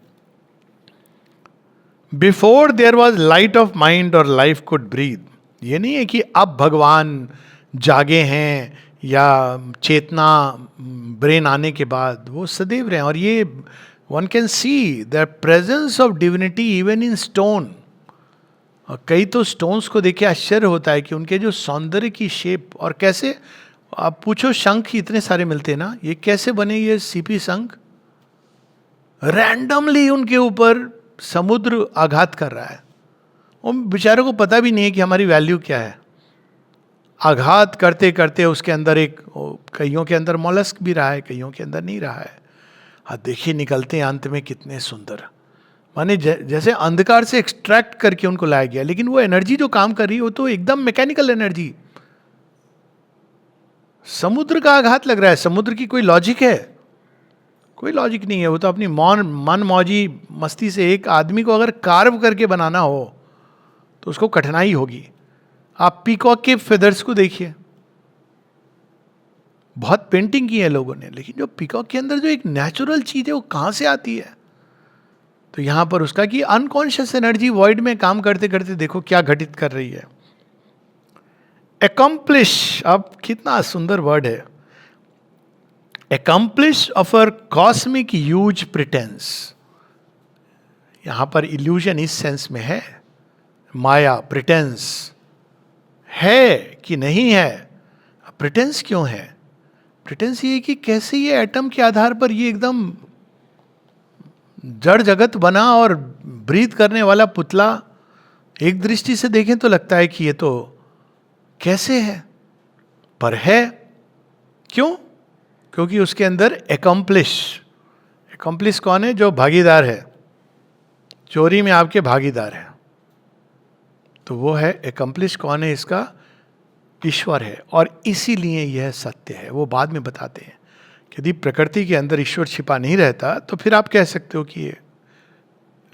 Before there was light of mind और लाइफ कुड ब्रीथ। ये नहीं है कि अब भगवान जागे हैं या चेतना ब्रेन आने के बाद, वो सदैव रहे। और ये one can see the presence of divinity even in stone. और कई तो स्टोन्स को देख के आश्चर्य होता है कि उनके जो सौंदर्य की शेप, और कैसे आप पूछो शंख इतने सारे मिलते हैं ना, ये कैसे बने? ये सीपी शंख रैंडमली उनके ऊपर समुद्र आघात कर रहा है। उन बेचारों को पता भी नहीं है कि हमारी वैल्यू क्या है। आघात करते करते उसके अंदर एक, कईयों के अंदर मॉलस्क भी रहा है, कईयों के अंदर नहीं रहा है। हाँ देखिए निकलते हैं अंत में कितने सुंदर, माने जैसे अंधकार से एक्सट्रैक्ट करके उनको लाया गया। लेकिन वो एनर्जी जो काम कर रही है वो तो एकदम मैकेनिकल एनर्जी। समुद्र का आघात लग रहा है। समुद्र की कोई लॉजिक है? कोई लॉजिक नहीं है। वो तो अपनी मन मौजी मस्ती से, एक आदमी को अगर कार्व करके बनाना हो तो उसको कठिनाई होगी। आप पीकॉक के फेदर्स को देखिए, बहुत पेंटिंग की है लोगों ने, लेकिन जो पीकॉक के अंदर जो एक नेचुरल चीज है वो कहां से आती है? तो यहां पर उसका कि अनकॉन्शियस एनर्जी वॉइड में काम करते करते देखो क्या घटित कर रही है। एकम्प्लिश, अब कितना सुंदर वर्ड है, accomplice of our cosmic huge pretence. यहां पर इल्यूजन इस सेंस में है, माया प्रिटेंस है कि नहीं है। प्रिटेंस क्यों है? प्रिटेंस ये कि कैसे ये एटम के आधार पर ये एकदम जड़ जगत बना, और ब्रीथ करने वाला पुतला एक दृष्टि से देखें तो लगता है कि ये तो कैसे है, पर है। क्यों? क्योंकि उसके अंदर एकम्प्लिश कौन है? जो भागीदार है, चोरी में आपके भागीदार है, तो वो है एकम्प्लिश। कौन है इसका? ईश्वर है। और इसीलिए यह सत्य है। वो बाद में बताते हैं कि यदि प्रकृति के अंदर ईश्वर छिपा नहीं रहता तो फिर आप कह सकते हो कि ये,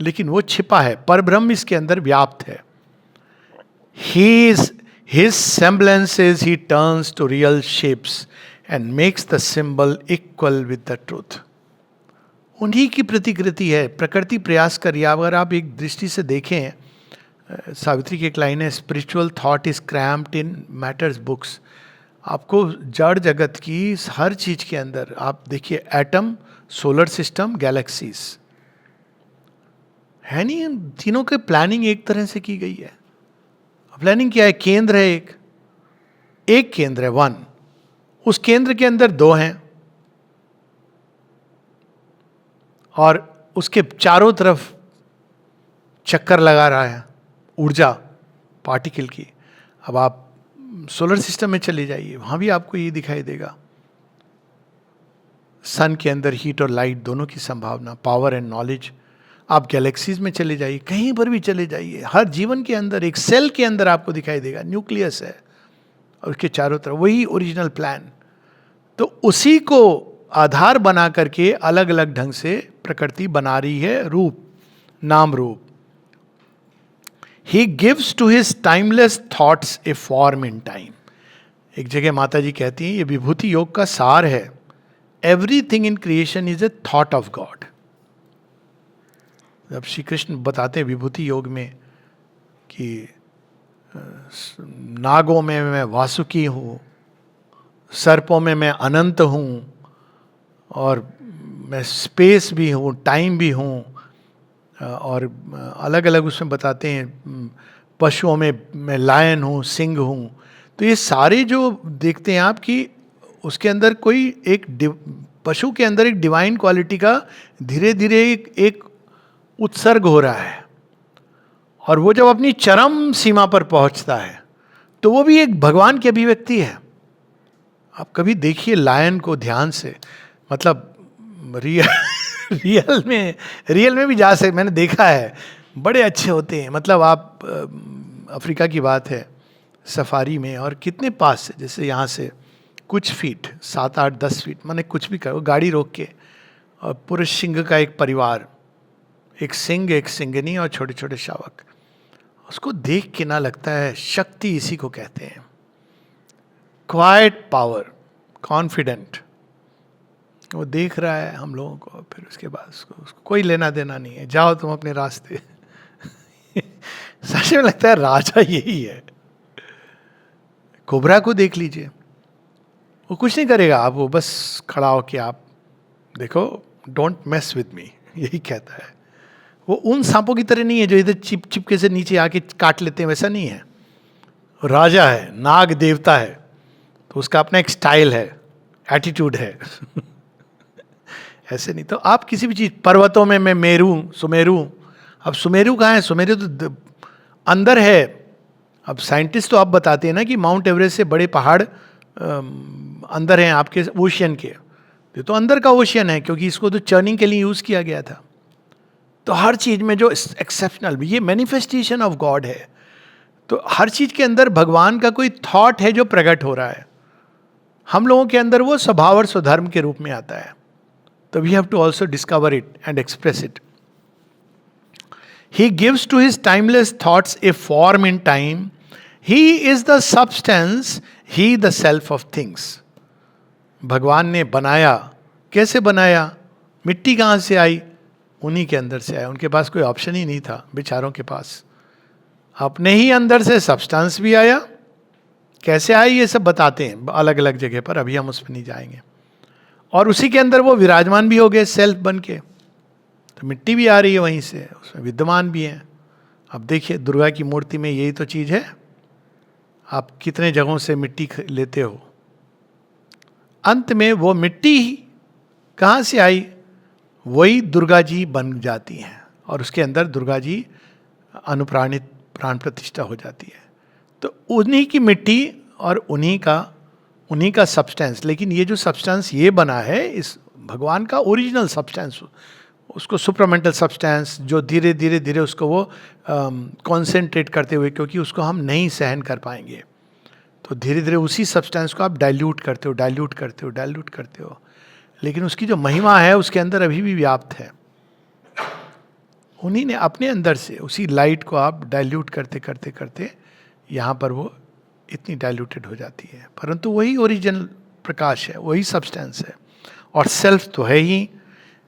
लेकिन वो छिपा है, परब्रह्म इसके अंदर व्याप्त है। His semblances he turns to real shapes and makes the symbol equal with the truth. उन्हीं की प्रतिकृति है। प्रकृति प्रयास कर रही है। अगर आप एक दृष्टि से देखें, सावित्री की एक लाइन है, spiritual thought is cramped in matters books. आपको जड़ जगत की हर चीज के अंदर आप देखिए, एटम, सोलर सिस्टम, गैलेक्सीज है नहीं, इन तीनों के प्लानिंग एक तरह से की गई है। प्लानिंग क्या है? केंद्र है, एक केंद्र है, वन। उस केंद्र के अंदर दो हैं और उसके चारों तरफ चक्कर लगा रहा है ऊर्जा पार्टिकल की। अब आप सोलर सिस्टम में चले जाइए, वहां भी आपको ये दिखाई देगा। सन के अंदर हीट और लाइट दोनों की संभावना, पावर एंड नॉलेज। आप गैलेक्सीज में चले जाइए, कहीं पर भी चले जाइए, हर जीवन के अंदर, एक सेल के अंदर आपको दिखाई देगा न्यूक्लियस है और उसके चारों तरफ वही ओरिजिनल प्लान। तो उसी को आधार बना करके अलग अलग ढंग से प्रकृति बना रही है रूप, नाम रूप. He gives to his timeless thoughts a form in time. एक जगह माता जी कहती हैं ये विभूति योग का सार है. Everything in creation is a thought of God. जब श्री कृष्ण बताते हैं विभूति योग में कि नागों में मैं वासुकी हूँ, सर्पों में मैं अनंत हूँ, और मैं स्पेस भी हूँ, टाइम भी हूँ, और अलग अलग उसमें बताते हैं पशुओं में मैं लायन हूँ, सिंह हूँ. तो ये सारे जो देखते हैं आप कि उसके अंदर कोई एक पशु के अंदर एक डिवाइन क्वालिटी का धीरे धीरे एक उत्सर्ग हो रहा है. और वो जब अपनी चरम सीमा पर पहुंचता है तो वो भी एक भगवान की अभिव्यक्ति है. आप कभी देखिए लायन को ध्यान से, मतलब रियल में भी जा से मैंने देखा है, बड़े अच्छे होते हैं. मतलब आप अफ्रीका की बात है, सफारी में, और कितने पास से, जैसे यहाँ से कुछ फीट, 7-8-10 फीट, माने कुछ भी करो, गाड़ी रोक के, और पूरे सिंह का एक परिवार, एक सिंह, एक सिंगनी और छोटे छोटे शावक. उसको देख के ना लगता है शक्ति इसी को कहते हैं. Quite power, confident. वो देख रहा है हम लोगों को, फिर उसके बाद उसको कोई लेना देना नहीं है, जाओ तुम अपने रास्ते. सच में लगता है राजा यही है. कोबरा को देख लीजिए, वो कुछ नहीं करेगा, आप वो बस खड़ा हो के आप देखो, डोंट मेस विद मी, यही कहता है. वो उन सांपों की तरह नहीं है जो इधर चिपके से नीचे आके काट लेते हैं, वैसा नहीं है. राजा है, नाग देवता है, तो उसका अपना एक स्टाइल है, एटीट्यूड है. ऐसे नहीं. तो आप किसी भी चीज, पर्वतों में मैं मेरू सुमेरू, अब सुमेरू कहाँ है? सुमेरू तो अंदर है. अब साइंटिस्ट तो आप बताते हैं ना कि माउंट एवरेस्ट से बड़े पहाड़ अंदर हैं आपके ओशियन के. ये तो अंदर का ओशियन है, क्योंकि इसको तो चर्निंग के लिए यूज किया गया था. तो हर चीज में जो एक्सेप्शनल, ये मैनिफेस्टेशन ऑफ गॉड है. तो हर चीज के अंदर भगवान का कोई थॉट है जो प्रकट हो रहा है. हम लोगों के अंदर वो स्वभाव और स्वधर्म के रूप में आता है. तो we have to also discover it and express it. He gives to his timeless thoughts a form in time. He is the substance, he the self of things. भगवान ने बनाया. कैसे बनाया? मिट्टी कहाँ से आई? उन्हीं के अंदर से आया. उनके पास कोई ऑप्शन ही नहीं था बेचारों के पास. अपने ही अंदर से सब्सटेंस भी आया. कैसे आए ये सब बताते हैं अलग अलग जगह पर, अभी हम उसमें नहीं जाएंगे. और उसी के अंदर वो विराजमान भी हो गए सेल्फ बन के. तो मिट्टी भी आ रही है वहीं से, उसमें विद्यमान भी है. अब देखिए दुर्गा की मूर्ति में यही तो चीज है. आप कितने जगहों से मिट्टी लेते हो, अंत में वो मिट्टी ही कहाँ से आई? वही दुर्गा जी बन जाती हैं, और उसके अंदर दुर्गा जी अनुप्राणित, प्राण प्रतिष्ठा हो जाती है. तो उन्हीं की मिट्टी और उन्हीं का सब्सटेंस. लेकिन ये जो सब्सटेंस ये बना है, इस भगवान का ओरिजिनल सब्सटेंस, उसको सुपरामेंटल सब्सटेंस, जो धीरे धीरे धीरे उसको वो कॉन्सेंट्रेट करते हुए, क्योंकि उसको हम नहीं सहन कर पाएंगे, तो धीरे धीरे उसी सब्सटेंस को आप डाइल्यूट करते हो. लेकिन उसकी जो महिमा है उसके अंदर अभी भी व्याप्त है. उन्हीं ने अपने अंदर से उसी लाइट को आप डाइल्यूट करते यहाँ पर वो इतनी डाइल्यूटेड हो जाती है. परंतु वही ओरिजिनल प्रकाश है, वही सब्सटेंस है, और सेल्फ तो है ही.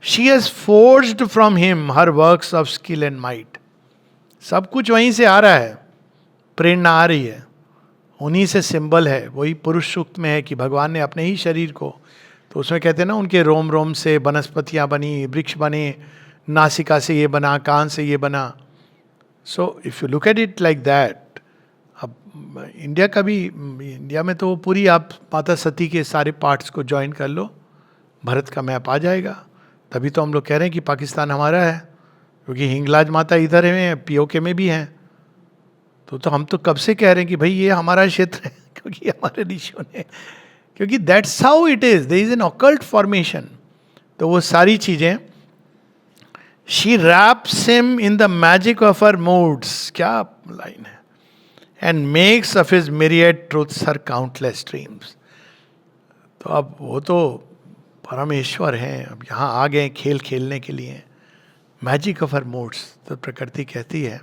She has forced from him her works of skill and might. सब कुछ वहीं से आ रहा है, प्रेरणा आ रही है, उन्हीं से सिंबल है. वही पुरुष सूक्त में है कि भगवान ने अपने ही शरीर को, तो उसमें कहते हैं ना, उनके रोम रोम से वनस्पतियाँ बनी, वृक्ष बने, नासिका से ये बना, कान से ये बना. So if you look at it like that. अब इंडिया में तो पूरी आप माता सती के सारे पार्ट्स को ज्वाइन कर लो, भारत का मैप आ जाएगा. तभी तो हम लोग कह रहे हैं कि पाकिस्तान हमारा है, क्योंकि हिंगलाज माता इधर हैं, पीओके में भी हैं. तो हम तो कब से कह रहे हैं कि भाई ये हमारा क्षेत्र है, क्योंकि हमारे ऋषियों ने, क्योंकि that's how it is. There is an occult formation. तो वो सारी चीजें, she wraps him in the magic of her moods. क्या लाइन है! And makes of his myriad truths her countless dreams. तो अब वो तो परमेश्वर हैं, अब यहाँ आ गए खेल खेलने के लिए, मैजिक ऑफ हर मूड्स। तो प्रकृति कहती है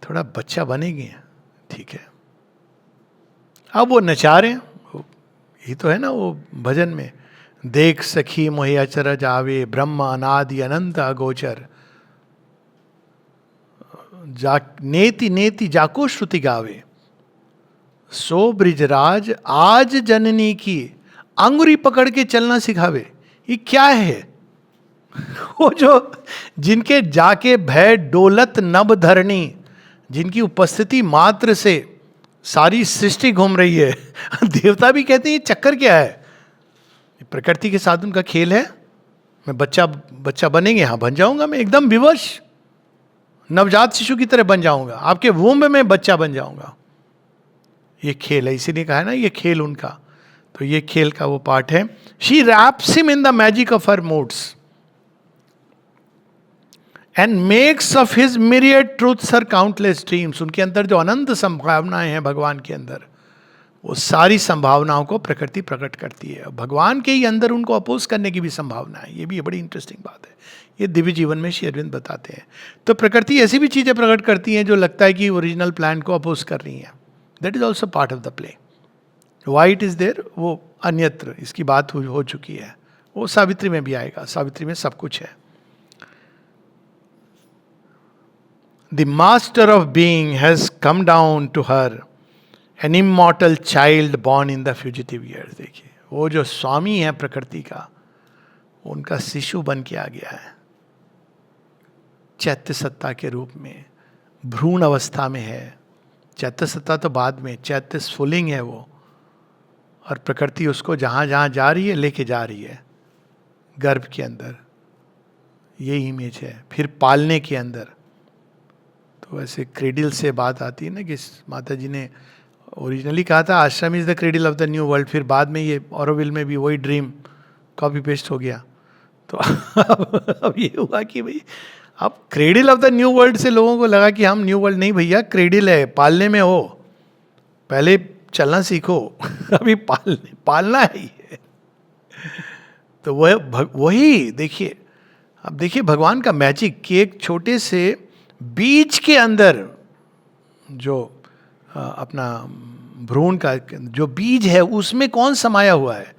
थोड़ा बच्चा बनेगी, ठीक है। अब वो नचा रहे हैं, यही तो है ना वो भजन में, देख सखी मोहि अचरज आवे, ब्रह्म अनादि अनंत अगोचर, जा नेति नेति जाको श्रुति गावे, सो ब्रिजराज आज जननी की, अंगुरी पकड़ के चलना सिखावे। ये क्या है? वो जो जिनके जाके भय डोलत नभ धरणी, जिनकी उपस्थिति मात्र से सारी सृष्टि घूम रही है। देवता भी कहते हैं ये चक्कर क्या है? प्रकृति के साथ उनका खेल है। मैं बच्चा बनेंगे, हाँ बन जाऊंगा, मैं एकदम विवश नवजात शिशु की तरह बन जाऊंगा, आपके वुम्ब में बच्चा बन जाऊंगा। ये खेल है, इसीलिए कहा है ना ये खेल उनका। तो ये खेल का वो पार्ट है। She wraps him in the magic of her moods and makes of his myriad truths her countless dreams. उनके अंदर जो अनंत संभावनाएं हैं भगवान के अंदर, वो सारी संभावनाओं को प्रकृति प्रकट करती है। भगवान के ही अंदर उनको अपोज करने की भी संभावना है। ये भी बड़ी इंटरेस्टिंग बात है, ये दिव्य जीवन में श्री अरविंद बताते हैं। तो प्रकृति ऐसी भी चीजें प्रकट करती हैं जो लगता है कि ओरिजिनल प्लान को अपोज कर रही हैं। That is also part of the play. Why it is there, वो अन्यत्र इसकी बात हो चुकी है। वो सावित्री में भी आएगा, सावित्री में सब कुछ है। The master of being has come down to her, an immortal child born in the fugitive years। देखिए वो जो स्वामी है प्रकृति का, उनका शिशु बन के आ गया है चैत्य सत्ता के रूप में, भ्रूण अवस्था में है। चैत्य सत्ता तो बाद में, चैत्य स्फुलिंग है वो, और प्रकृति उसको जहाँ जहाँ जा रही है लेके जा रही है गर्भ के अंदर। ये इमेज है। फिर पालने के अंदर तो ऐसे क्रेडिल से बात आती है ना कि माता जी ने ओरिजिनली कहा था आश्रम is the cradle of the new world, फिर बाद में ये ऑरोविल में भी वही ड्रीम कॉपी पेस्ट हो गया। तो अब ये हुआ कि भाई अब cradle of the new world से लोगों को लगा कि हम न्यू वर्ल्ड नहीं भैया, क्रेडिल है, पालने में हो, पहले चलना सीखो। अभी पालना है ये। तो वही देखिए, अब देखिए भगवान का मैजिक कि एक छोटे से बीज के अंदर जो अपना भ्रूण का जो बीज है उसमें कौन समाया हुआ है।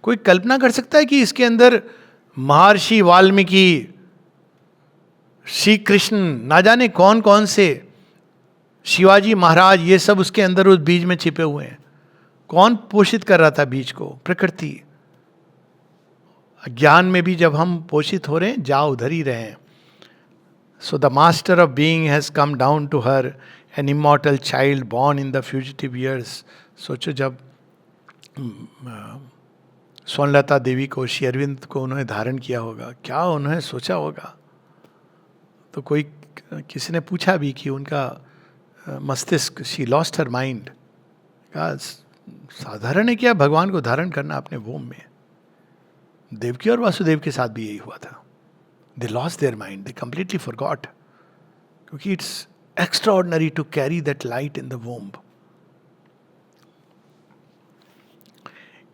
कोई कल्पना कर सकता है कि इसके अंदर महर्षि वाल्मीकि, श्री कृष्ण, ना जाने कौन कौन से, शिवाजी महाराज, ये सब उसके अंदर उस बीज में छिपे हुए हैं। कौन पोषित कर रहा था बीज को? प्रकृति। ज्ञान में भी जब हम पोषित हो रहे हैं, जा उधर ही रहे हैं। So the master of being has come down to her, an immortal child born in the fugitive years। सोचो जब स्वर्णलता देवी को, श्री अरविंद को उन्होंने धारण किया होगा, क्या उन्होंने सोचा होगा। तो कोई किसी ने पूछा भी कि उनका मस्तिष्क, शी लॉस्ट हर माइंड। कहा साधारण है क्या भगवान को धारण करना अपने वोम में। देवकी और वासुदेव के साथ भी यही हुआ था। They lost their mind, they completely forgot. क्योंकि it's extraordinary to carry that light in the womb.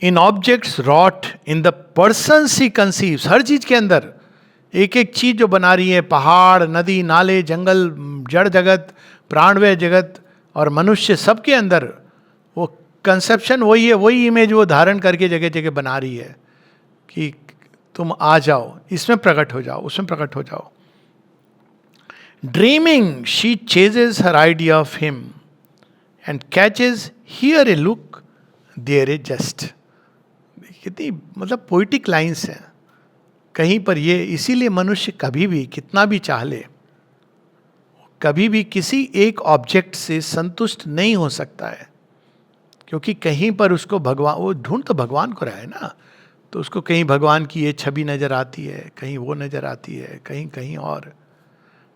In objects wrought in the person she conceives, हर चीज के अंदर एक एक चीज जो बना रही है, पहाड़, नदी, नाले, जंगल, जड़ जगत, प्राणवय जगत और मनुष्य, सबके अंदर वो कंसेप्शन वही है, वही इमेज वो धारण करके जगह जगह बना रही है कि तुम आ जाओ, इसमें प्रकट हो जाओ, उसमें प्रकट हो जाओ। Dreaming she chases her idea of him and catches here a look there a just. कितनी मतलब पोइटिक लाइन्स हैं कहीं पर ये। इसीलिए मनुष्य कभी भी कितना भी चाह ले, कभी भी किसी एक ऑब्जेक्ट से संतुष्ट नहीं हो सकता है, क्योंकि कहीं पर उसको भगवान, वो ढूंढ तो भगवान को रहा है ना, तो उसको कहीं भगवान की ये छवि नजर आती है, कहीं वो नजर आती है, कहीं कहीं और।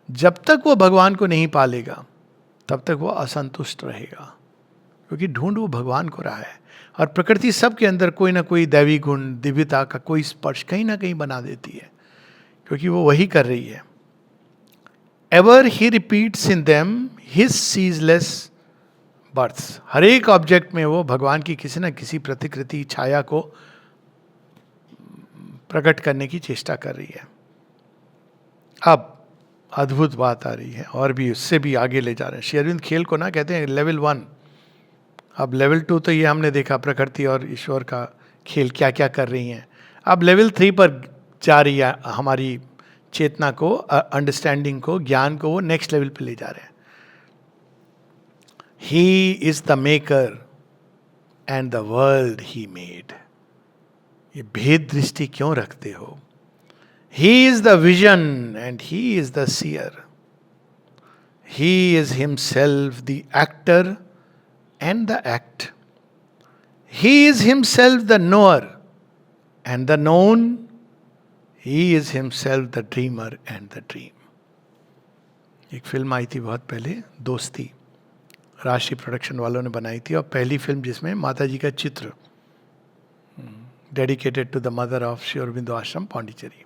जब तक वो भगवान को नहीं पालेगा तब तक वो असंतुष्ट रहेगा, क्योंकि ढूंढ वो भगवान को रहा है। और प्रकृति सबके अंदर कोई ना कोई दैवी गुण, दिव्यता का कोई स्पर्श कहीं ना कहीं बना देती है, क्योंकि वो वही कर रही है। Ever he repeats in them his ceaseless births, हर एक ऑब्जेक्ट में वो भगवान की किसी न किसी प्रतिकृति छाया को प्रकट करने की चेष्टा कर रही है। अब अद्भुत बात आ रही है, और भी उससे भी आगे ले जा रहे हैं। श्री अरविंद खेल को ना कहते हैं लेवल 1। अब लेवल 2 तो ये हमने देखा, प्रकृति और ईश्वर का खेल क्या क्या कर रही हैं। अब लेवल 3 पर जा रही है हमारी चेतना को, अंडरस्टैंडिंग को, ज्ञान को वो नेक्स्ट लेवल पे ले जा रहे हैं। ही is the maker and the world he made. ये भेद दृष्टि क्यों रखते हो? He is the vision and he is the seer. He is himself the actor and the act. He is himself the knower and the known. He is himself the dreamer and the dream. एक film आई थी बहुत पहले, दोस्ती, राष्ट्रीय production वालों ने बनाई थी, और पहली फिल्म जिसमें माता जी का चित्र, dedicated to the mother of Shri Aurobindo Ashram Pondicherry.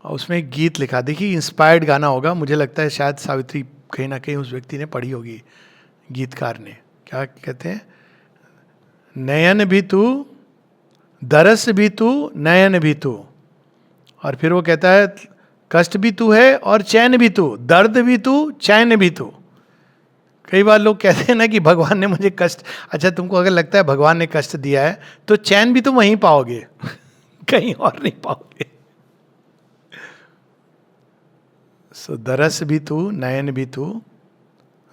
और उसमें एक गीत लिखा, देखिए इंस्पायर्ड गाना होगा, मुझे लगता है शायद सावित्री कहीं ना कहीं उस व्यक्ति ने पढ़ी होगी, गीतकार ने। क्या कहते हैं? नयन भी तू, दरस भी तू, नयन भी तू। और फिर वो कहता है कष्ट भी तू है और चैन भी तू, दर्द भी तू, चैन भी तू। कई बार लोग कहते हैं ना कि भगवान ने मुझे कष्ट, अच्छा तुमको अगर लगता है भगवान ने कष्ट दिया है तो चैन भी तुम वहीं पाओगे कहीं और नहीं पाओगे। सो दरस भी तू, नयन भी तू,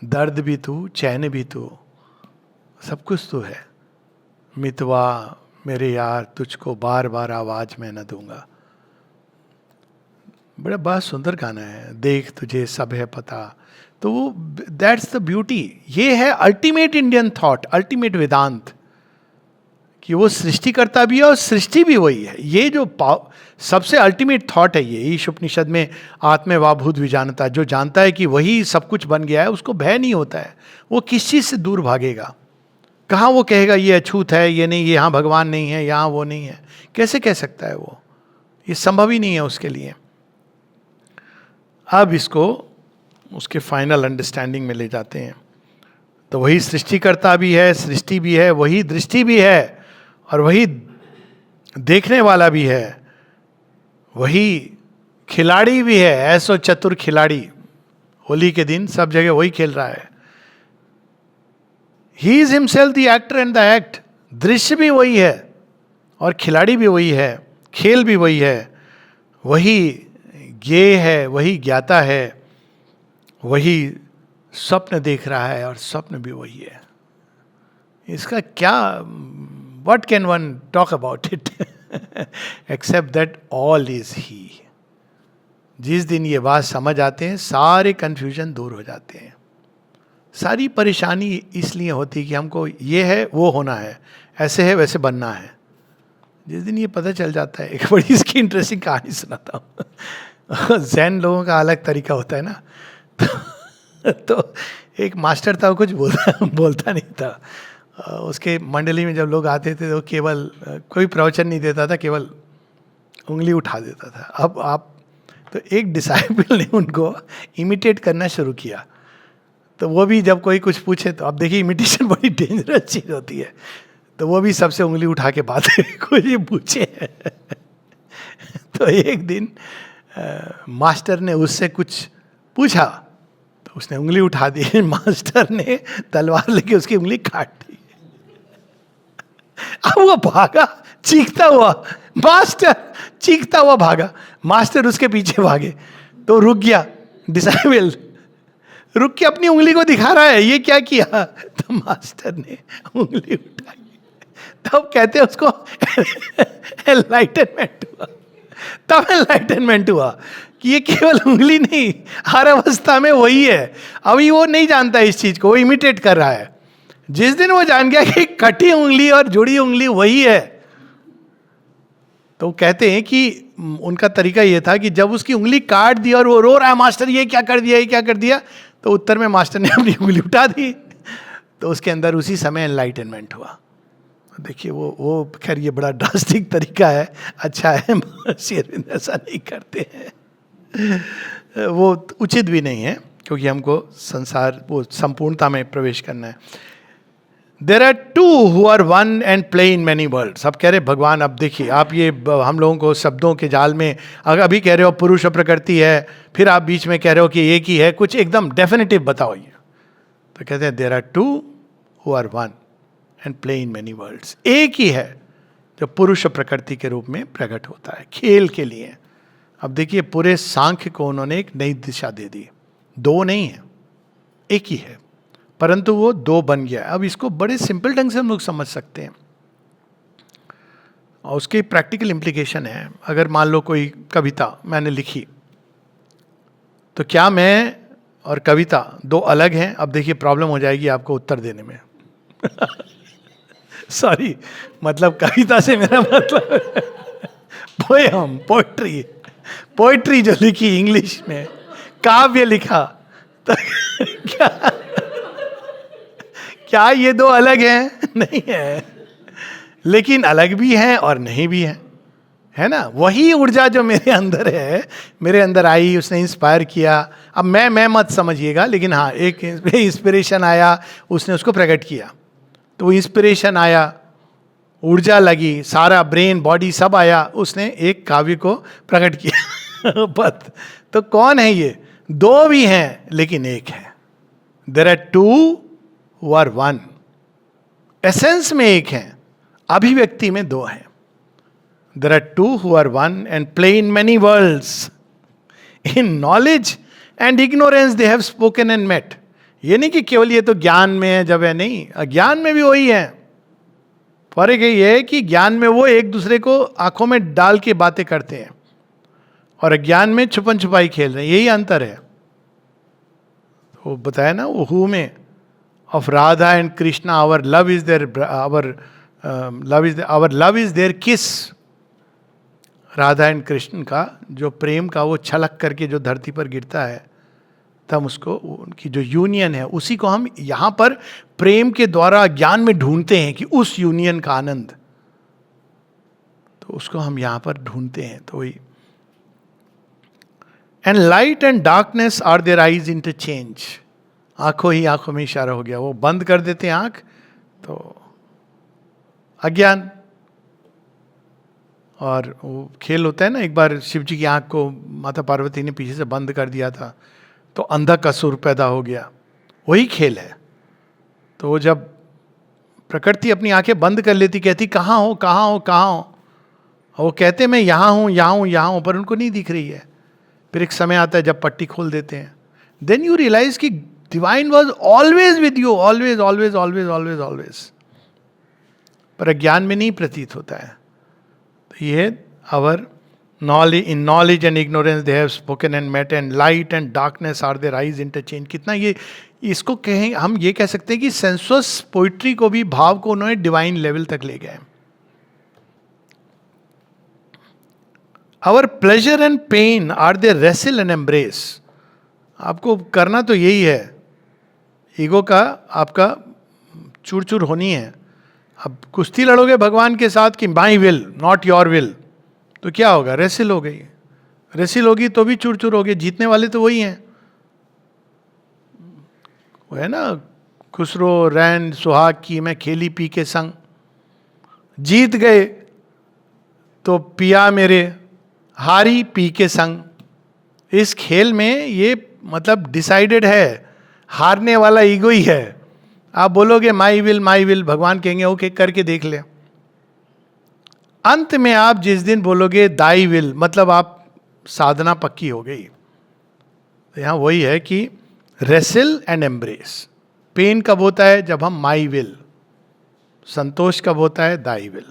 दर्द भी तू, चैन भी तू, सब कुछ तू है। मितवा मेरे यार तुझको बार बार आवाज मैं न दूंगा। बड़ा बहुत सुंदर गाना है, देख तुझे सब है पता। तो वो दैट्स द ब्यूटी। ये है अल्टीमेट इंडियन थॉट, अल्टीमेट वेदांत, कि वो सृष्टिकर्ता भी है और सृष्टि भी वही है। ये जो सबसे अल्टीमेट थॉट है, ये ईश उपनिषद में आत्मे वा भूत विजानता, जो जानता है कि वही सब कुछ बन गया है, उसको भय नहीं होता है। वो किस चीज़ से दूर भागेगा? कहाँ वो कहेगा ये अछूत है, ये नहीं, यहाँ भगवान नहीं है, यहाँ वो नहीं है? कैसे कह सकता है वो? ये संभव ही नहीं है उसके लिए। अब इसको उसके फाइनल अंडरस्टैंडिंग में ले जाते हैं। तो वही सृष्टिकर्ता भी है, सृष्टि भी है, वही दृष्टि भी है, और वही देखने वाला भी है, वही खिलाड़ी भी है, ऐसो चतुर खिलाड़ी। होली के दिन सब जगह वही खेल रहा है। He is himself the actor and the act. दृश्य भी वही है और खिलाड़ी भी वही है, खेल भी वही है, वही ज्ञेय है, वही ज्ञाता है, वही स्वप्न देख रहा है और स्वप्न भी वही है। इसका क्या, what can one talk about it except that all is he। जिस दिन ये बात समझ आते हैं सारे कंफ्यूजन दूर हो जाते हैं। सारी परेशानी इसलिए होती है कि हमको ये है वो होना है, ऐसे है वैसे बनना है। जिस दिन ये पता चल जाता है, एक बड़ी इसकी इंटरेस्टिंग कहानी सुनाता हूँ। जैन लोगों का अलग तरीका होता है ना। तो एक मास्टर था, वो कुछ बोलता नहीं था। उसके मंडली में जब लोग आते थे तो केवल कोई प्रवचन नहीं देता था, केवल उंगली उठा देता था। अब आप तो एक डिसाइपल ने उनको इमिटेट करना शुरू किया। तो वो भी जब कोई कुछ पूछे, तो अब देखिए इमिटेशन बड़ी डेंजरस चीज़ होती है, तो वो भी सबसे उंगली उठा के बात कुछ पूछे। तो एक दिन मास्टर ने उससे कुछ पूछा, तो उसने उंगली उठा दी। मास्टर ने तलवार लेके उसकी उंगली काट दी। अब वो भागा चीखता हुआ, मास्टर चीखता हुआ भागा। मास्टर उसके पीछे भागे, तो रुक गया। डिसाइबल रुक के अपनी उंगली को दिखा रहा है, ये क्या किया? तो मास्टर ने उंगली उठाई। तब कहते हैं उसको एनलाइटनमेंट हुआ। तब एनलाइटनमेंट हुआ कि ये केवल उंगली नहीं, हर अवस्था में वही है। अभी वो नहीं जानता इस चीज को, वो इमिटेट कर रहा है। जिस दिन वो जान गया कि कटी उंगली और जुड़ी उंगली वही है, तो कहते हैं कि उनका तरीका ये था कि जब उसकी उंगली काट दी और वो रो रहा है, मास्टर ये क्या कर दिया, ये क्या कर दिया, तो उत्तर में मास्टर ने अपनी उंगली उठा दी। तो उसके अंदर उसी समय एनलाइटनमेंट हुआ। देखिए वो खैर ये बड़ा ड्रास्टिक तरीका है, अच्छा है, श्री अरविंद ऐसा नहीं करते हैं, वो उचित भी नहीं है, क्योंकि हमको संसार वो संपूर्णता में प्रवेश करना है. There are two who are one and play in many worlds. अब कह रहे भगवान, अब देखिए आप ये हम लोगों को शब्दों के जाल में, अगर अभी कह रहे हो पुरुष और प्रकृति है, फिर आप बीच में कह रहे हो कि एक ही है, कुछ एकदम डेफिनेटिव बताओ ये. तो कहते हैं there are two who are one and play in many worlds. एक ही है जो पुरुष और प्रकृति के रूप में प्रकट होता है खेल के लिए. अब देखिए पूरे सांख्य को उन्होंने एक नई दिशा दे दी. दो नहीं है, एक ही है, परंतु वो दो बन गया. अब इसको बड़े सिंपल ढंग से हम लोग समझ सकते हैं और उसके प्रैक्टिकल इम्प्लीकेशन है. अगर मान लो कोई कविता मैंने लिखी, तो क्या मैं और कविता दो अलग हैं? अब देखिए प्रॉब्लम हो जाएगी आपको उत्तर देने में. सॉरी, मतलब कविता से मेरा मतलब पोएम, पोएट्री जो लिखी इंग्लिश में, काव्य लिखा, तो क्या ये दो अलग हैं? नहीं है, लेकिन अलग भी हैं और नहीं भी हैं, है ना. वही ऊर्जा जो मेरे अंदर है, मेरे अंदर आई, उसने इंस्पायर किया. अब मैं मत समझिएगा, लेकिन हाँ एक इंस्पिरेशन आया, उसने उसको प्रकट किया. तो वो इंस्पिरेशन आया, ऊर्जा लगी, सारा ब्रेन बॉडी सब आया, उसने एक काव्य को प्रकट किया. बट तो कौन है ये? दो भी हैं लेकिन एक है. There are two who are one. Essence में एक है, अभिव्यक्ति में दो हैं. There are two who are one and play in many worlds. In knowledge and ignorance they have spoken and met. ये नहीं कि केवल ये तो ज्ञान में है जब है, नहीं, अज्ञान में भी वही है. फर्क ये है कि ज्ञान में वो एक दूसरे को आंखों में डाल के बातें करते हैं और अज्ञान में छुपन छुपाई खेल रहे हैं. यही अंतर है. वो बताया ना वो हु में of Radha and Krishna, our love is there, our love is there kiss. Radha and Krishna का जो प्रेम का वो छलक करके जो धरती पर गिरता है, तब उसको, उनकी जो यूनियन है, उसी को हम यहाँ पर प्रेम के द्वारा ज्ञान में ढूंढते हैं कि उस यूनियन का आनंद, तो उसको हम यहाँ पर ढूंढते हैं. तो वही. And light and darkness are their eyes interchange. आंखों ही आंखों में इशारा हो गया. वो बंद कर देते हैं आंख तो अज्ञान. और वो खेल होता है ना, एक बार शिव जी की आंख को माता पार्वती ने पीछे से बंद कर दिया था, तो अंधा का सुर पैदा हो गया. वही खेल है. तो वो जब प्रकृति अपनी आंखें बंद कर लेती, कहती कहाँ हो कहाँ हो कहाँ हो, और वो कहते मैं यहाँ हूँ यहाँ हूँ यहाँ हूँ, पर उनको नहीं दिख रही है. फिर एक समय आता है जब पट्टी खोल देते हैं, देन यू रियलाइज कि divine was always with you, always always always always always. पर अज्ञान में नहीं प्रतीत होता है. तो ये अवर knowledge, in knowledge and ignorance they have spoken and met, and light and darkness are their eyes interchange. कितना ये, इसको कहें, हम ये कह सकते हैं कि सेंसुअस पोइट्री को भी, भाव को उन्होंने डिवाइन लेवल तक ले गए. Our pleasure and pain are they wrestle and embrace. आपको करना तो यही है, ईगो का आपका चूर चूर होनी है. अब कुश्ती लड़ोगे भगवान के साथ कि my will not your will, तो क्या होगा? रेसिल हो गई. रेसिल होगी तो भी चूर चूर होगी. जीतने वाले तो वही हैं. वो है ना, खुसरो रैन सुहाग की मैं खेली पी के संग. जीत गए तो पिया मेरे, हारी पी के संग. इस खेल में ये मतलब डिसाइडेड है, हारने वाला ईगो ही है. आप बोलोगे माई विल, भगवान कहेंगे ओके करके देख ले. अंत में आप जिस दिन बोलोगे दाई विल, मतलब आप साधना पक्की हो गई. तो यहां वही है कि रेसिल एंड एम्ब्रेस. पेन कब होता है? जब हम माई विल. संतोष कब होता है? Thy will.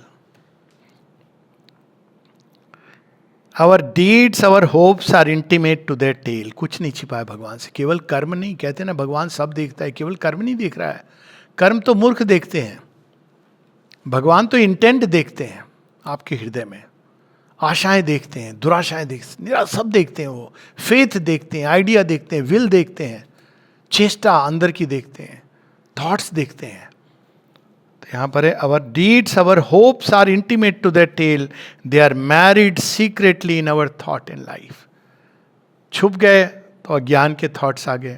Our deeds our hopes are intimate to their tale. कुछ नहीं छिपा है भगवान से, केवल कर्म नहीं. कहते ना भगवान सब देखता है, केवल कर्म नहीं देख रहा है. कर्म तो मूर्ख देखते हैं, भगवान तो इंटेंट देखते हैं. आपके हृदय में आशाएं देखते हैं, दुराशाएं देखते हैं, सब देखते हैं. वो फेथ देखते हैं, आइडिया देखते हैं, विल देखते हैं, चेष्टा अंदर की देखते हैं, थॉट्स देखते हैं. तो यहां पर है our deeds our hopes are intimate to that tale, they are married secretly in our thought and life. छुप गए तो अज्ञान के थॉट्स आ गए.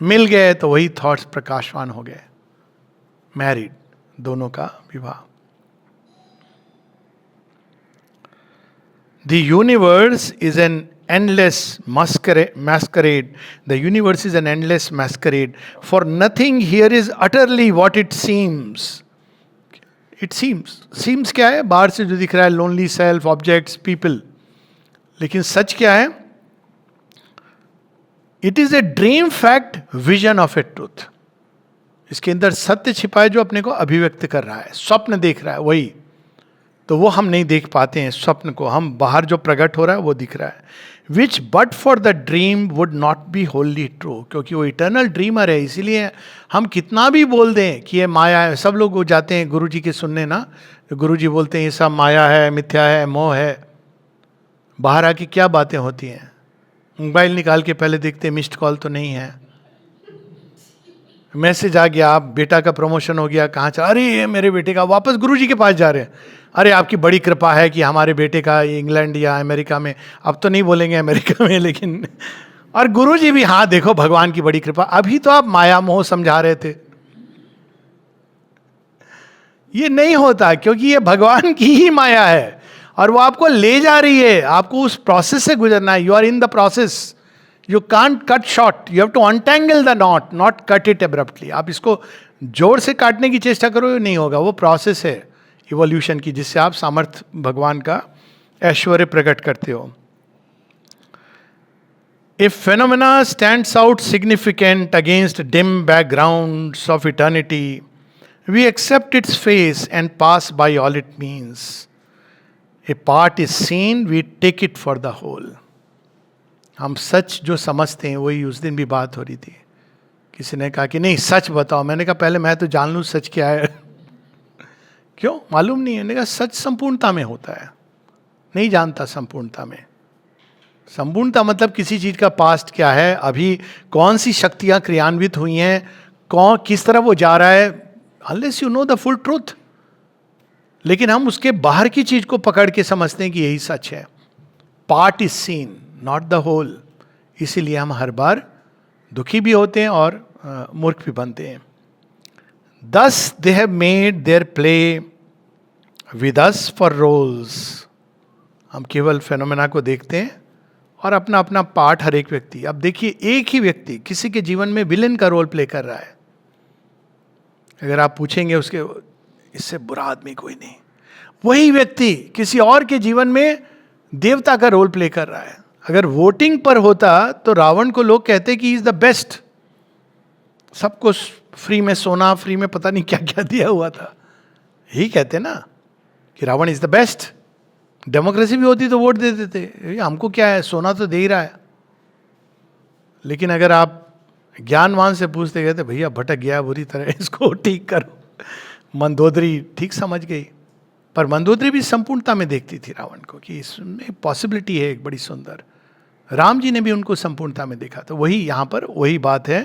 मिल गए तो वही थॉट्स प्रकाशवान हो गए, मैरिड, दोनों का विवाह। The universe is an endless masquerade. The universe is an endless masquerade. For nothing here is utterly what it seems. It seems. Seems क्या है? बाहर से जो दिख रहा है, lonely self, objects, people. लेकिन सच क्या है? It is a dream fact, vision of a truth. इसके अंदर सत्य छिपा है जो अपने को अभिव्यक्त कर रहा है, स्वप्न देख रहा है वही। तो वो हम नहीं देख पाते हैं स्वप्न को, हम बाहर जो प्रकट हो रहा है वो दिख रहा है। Which but for the dream would not be wholly true, क्योंकि वो इटर्नल ड्रीमर है, इसीलिए हम कितना भी बोल दें कि ये माया है। सब लोग वो जाते हैं गुरु जी के सुनने ना, गुरु जी बोलते हैं ये सब माया है, मिथ्या है, मोह है। बाहर आके क्या बातें होती हैं? मोबाइल निकाल के पहले देखते हैं मिस्ड कॉल तो नहीं है, मैसेज आ गया, आप बेटा का प्रमोशन हो गया, कहाँ चला, अरे ये मेरे बेटे का, वापस गुरुजी के पास जा रहे हैं, अरे आपकी बड़ी कृपा है कि हमारे बेटे का इंग्लैंड या अमेरिका में, अब तो नहीं बोलेंगे अमेरिका में लेकिन, और गुरुजी भी हाँ देखो भगवान की बड़ी कृपा। अभी तो आप माया मोह समझा रहे थे। ये नहीं होता, क्योंकि ये भगवान की ही माया है और वो आपको ले जा रही है, आपको उस प्रोसेस से गुजरना है। You are in the process, you can't cut short, you have to untangle the knot, not cut it abruptly. आप इसको जोर से काटने की चेष्टा करो, नहीं होगा। वो प्रोसेस है इवोल्यूशन की, जिससे आप सामर्थ्य भगवान का ऐश्वर्य प्रकट करते हो। If phenomena stands out significant against dim backgrounds of eternity, we accept its face and pass by all it means. A part is seen, we take it for the whole. हम सच जो समझते हैं, वही उस दिन भी बात हो रही थी, किसी ने कहा कि नहीं सच बताओ, मैंने कहा पहले मैं तो जान लूँ सच क्या है। क्यों मालूम नहीं है? मैंने कहा सच संपूर्णता में होता है, नहीं जानता संपूर्णता में। संपूर्णता मतलब किसी चीज का पास्ट क्या है, अभी कौन सी शक्तियां क्रियान्वित हुई हैं, कौन किस तरह वो जा रहा है, unless you know the full truth. लेकिन हम उसके बाहर की चीज को पकड़ के समझते हैं कि यही सच है। Part is seen, not the whole. इसीलिए हम हर बार दुखी भी होते हैं और मूर्ख भी बनते हैं। Thus they have made their play with us for roles. हम केवल फेनोमेना को देखते हैं और अपना अपना पार्ट हर एक व्यक्ति। अब देखिए, एक ही व्यक्ति किसी के जीवन में विलेन का रोल प्ले कर रहा है। अगर आप पूछेंगे उसके, इससे बुरा आदमी कोई नहीं, वही व्यक्ति किसी और के जीवन में देवता का रोल प्ले कर रहा है। अगर वोटिंग पर होता तो रावण को लोग कहते कि इज द बेस्ट, सबको फ्री में सोना, फ्री में पता नहीं क्या क्या दिया हुआ था, यही कहते ना कि Ravana is the best. Democracy भी होती तो वोट दे देते, हमको क्या है, सोना तो दे ही रहा है। लेकिन अगर आप ज्ञानवान से पूछते गए तो भैया भटक गया बुरी तरह, इसको ठीक करो। मंदोदरी ठीक समझ गई, पर मंदोदरी भी संपूर्णता में देखती थी रावण को कि इसमें पॉसिबिलिटी है एक बड़ी सुंदर। राम जी ने भी उनको संपूर्णता में देखा। तो वही यहाँ पर वही बात है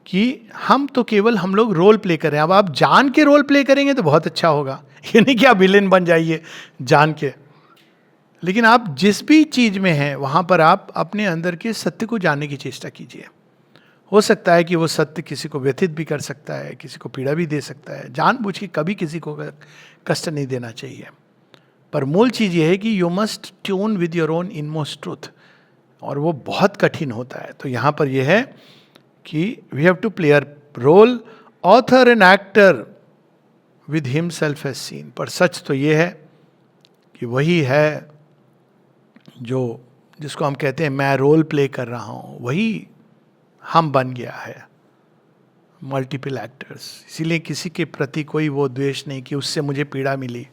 कि हम तो केवल हम लोग रोल प्ले कर रहे हैं। अब आप जान के रोल प्ले करेंगे तो बहुत अच्छा होगा, ये नहीं कि आप विलेन बन जाइए जान के। लेकिन आप जिस भी चीज में हैं वहां पर आप अपने अंदर के सत्य को जानने की चेष्टा कीजिए। हो सकता है कि वो सत्य किसी को व्यथित भी कर सकता है, किसी को पीड़ा भी दे सकता है। जानबूझ के कभी किसी को कष्ट नहीं देना चाहिए। पर मूल चीज ये है कि you must tune with your own inmost truth, और वो बहुत कठिन होता है। तो यहाँ पर यह है कि we have to play a role, author and actor with himself as seen. पर सच तो ये है कि वही है जो, जिसको हम कहते हैं मैं रोल प्ले कर रहा हूँ, वही हम बन गया है, मल्टीपल एक्टर्स। इसीलिए किसी के प्रति कोई वो द्वेष नहीं कि उससे मुझे पीड़ा मिली।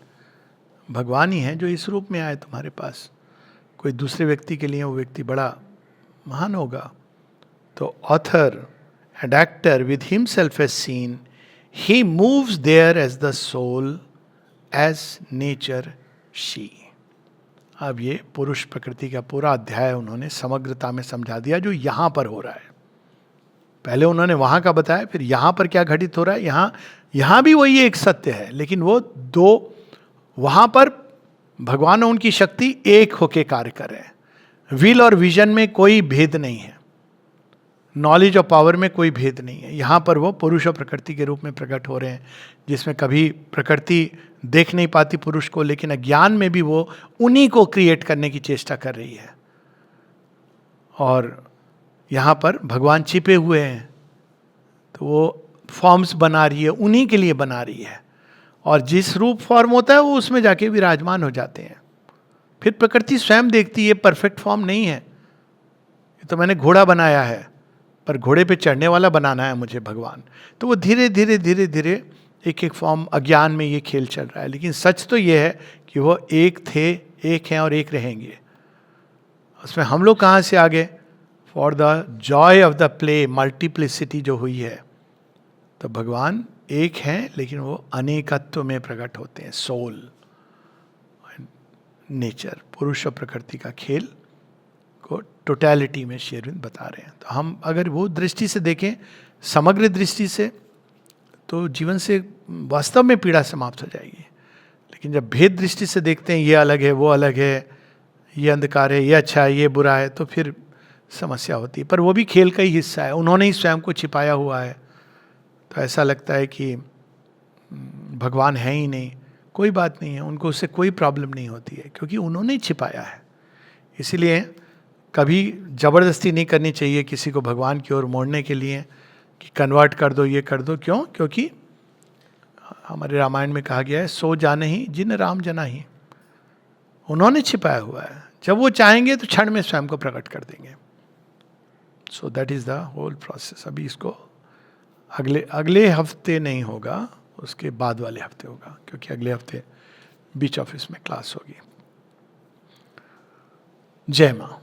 भगवान ही है जो इस रूप में आए तुम्हारे पास। कोई दूसरे व्यक्ति के लिए वो व्यक्ति बड़ा महान होगा। तो author and actor with himself as seen, he moves there as the soul, as nature she. अब ये पुरुष प्रकृति का पूरा अध्याय उन्होंने समग्रता में समझा दिया जो यहाँ पर हो रहा है। पहले उन्होंने वहाँ का बताया, फिर यहाँ पर क्या घटित हो रहा है। यहाँ भी वही एक सत्य है, लेकिन वो दो, वहाँ पर भगवान और उनकी शक्ति एक होके कार्य कर रहे हैं। विल और विजन में कोई भेद नहीं है। नॉलेज और पावर में कोई भेद नहीं है। यहाँ पर वो पुरुष और प्रकृति के रूप में प्रकट हो रहे हैं, जिसमें कभी प्रकृति देख नहीं पाती पुरुष को, लेकिन अज्ञान में भी वो उन्हीं को क्रिएट करने की चेष्टा कर रही है। और यहाँ पर भगवान छिपे हुए हैं, तो वो फॉर्म्स बना रही है, उन्हीं के लिए बना रही है, और जिस रूप फॉर्म होता है वो उसमें जाके विराजमान हो जाते हैं। फिर प्रकृति स्वयं देखती है परफेक्ट फॉर्म नहीं है, ये तो मैंने घोड़ा बनाया है, पर घोड़े पे चढ़ने वाला बनाना है मुझे भगवान। तो वो धीरे धीरे धीरे धीरे एक एक फॉर्म, अज्ञान में ये खेल चल रहा है। लेकिन सच तो ये है कि वो एक थे, एक हैं और एक रहेंगे। उसमें हम लोग कहाँ से आगे? For the Joy of the play, multiplicity जो हुई है, तो भगवान एक हैं लेकिन वो अनेकत्व में प्रकट होते हैं। सोल, नेचर, पुरुष और प्रकृति का खेल को टोटैलिटी में श्री अरविंद बता रहे हैं। तो हम अगर वो दृष्टि से देखें, समग्र दृष्टि से, तो जीवन से वास्तव में पीड़ा समाप्त हो जाएगी। लेकिन जब भेद दृष्टि से देखते हैं, ये अलग है, वो अलग है, ये अंधकार है, ये अच्छा है, ये बुरा है, तो फिर समस्या होती है। पर वो भी खेल का ही हिस्सा है, उन्होंने ही स्वयं को छिपाया हुआ है। तो ऐसा लगता है कि भगवान है ही नहीं, कोई बात नहीं है, उनको उससे कोई प्रॉब्लम नहीं होती है, क्योंकि उन्होंने ही छिपाया है। इसीलिए कभी ज़बरदस्ती नहीं करनी चाहिए किसी को भगवान की ओर मोड़ने के लिए कि कन्वर्ट कर दो, ये कर दो। क्यों? क्योंकि हमारे रामायण में कहा गया है, सो जाने ही जिन राम जना ही। उन्होंने छिपाया हुआ है, जब वो चाहेंगे तो क्षण में स्वयं को प्रकट कर देंगे। So that is the whole process. अभी इसको अगले हफ्ते नहीं होगा, उसके बाद वाले हफ्ते होगा, क्योंकि अगले हफ्ते बीच ऑफिस में क्लास होगी। जय माँ।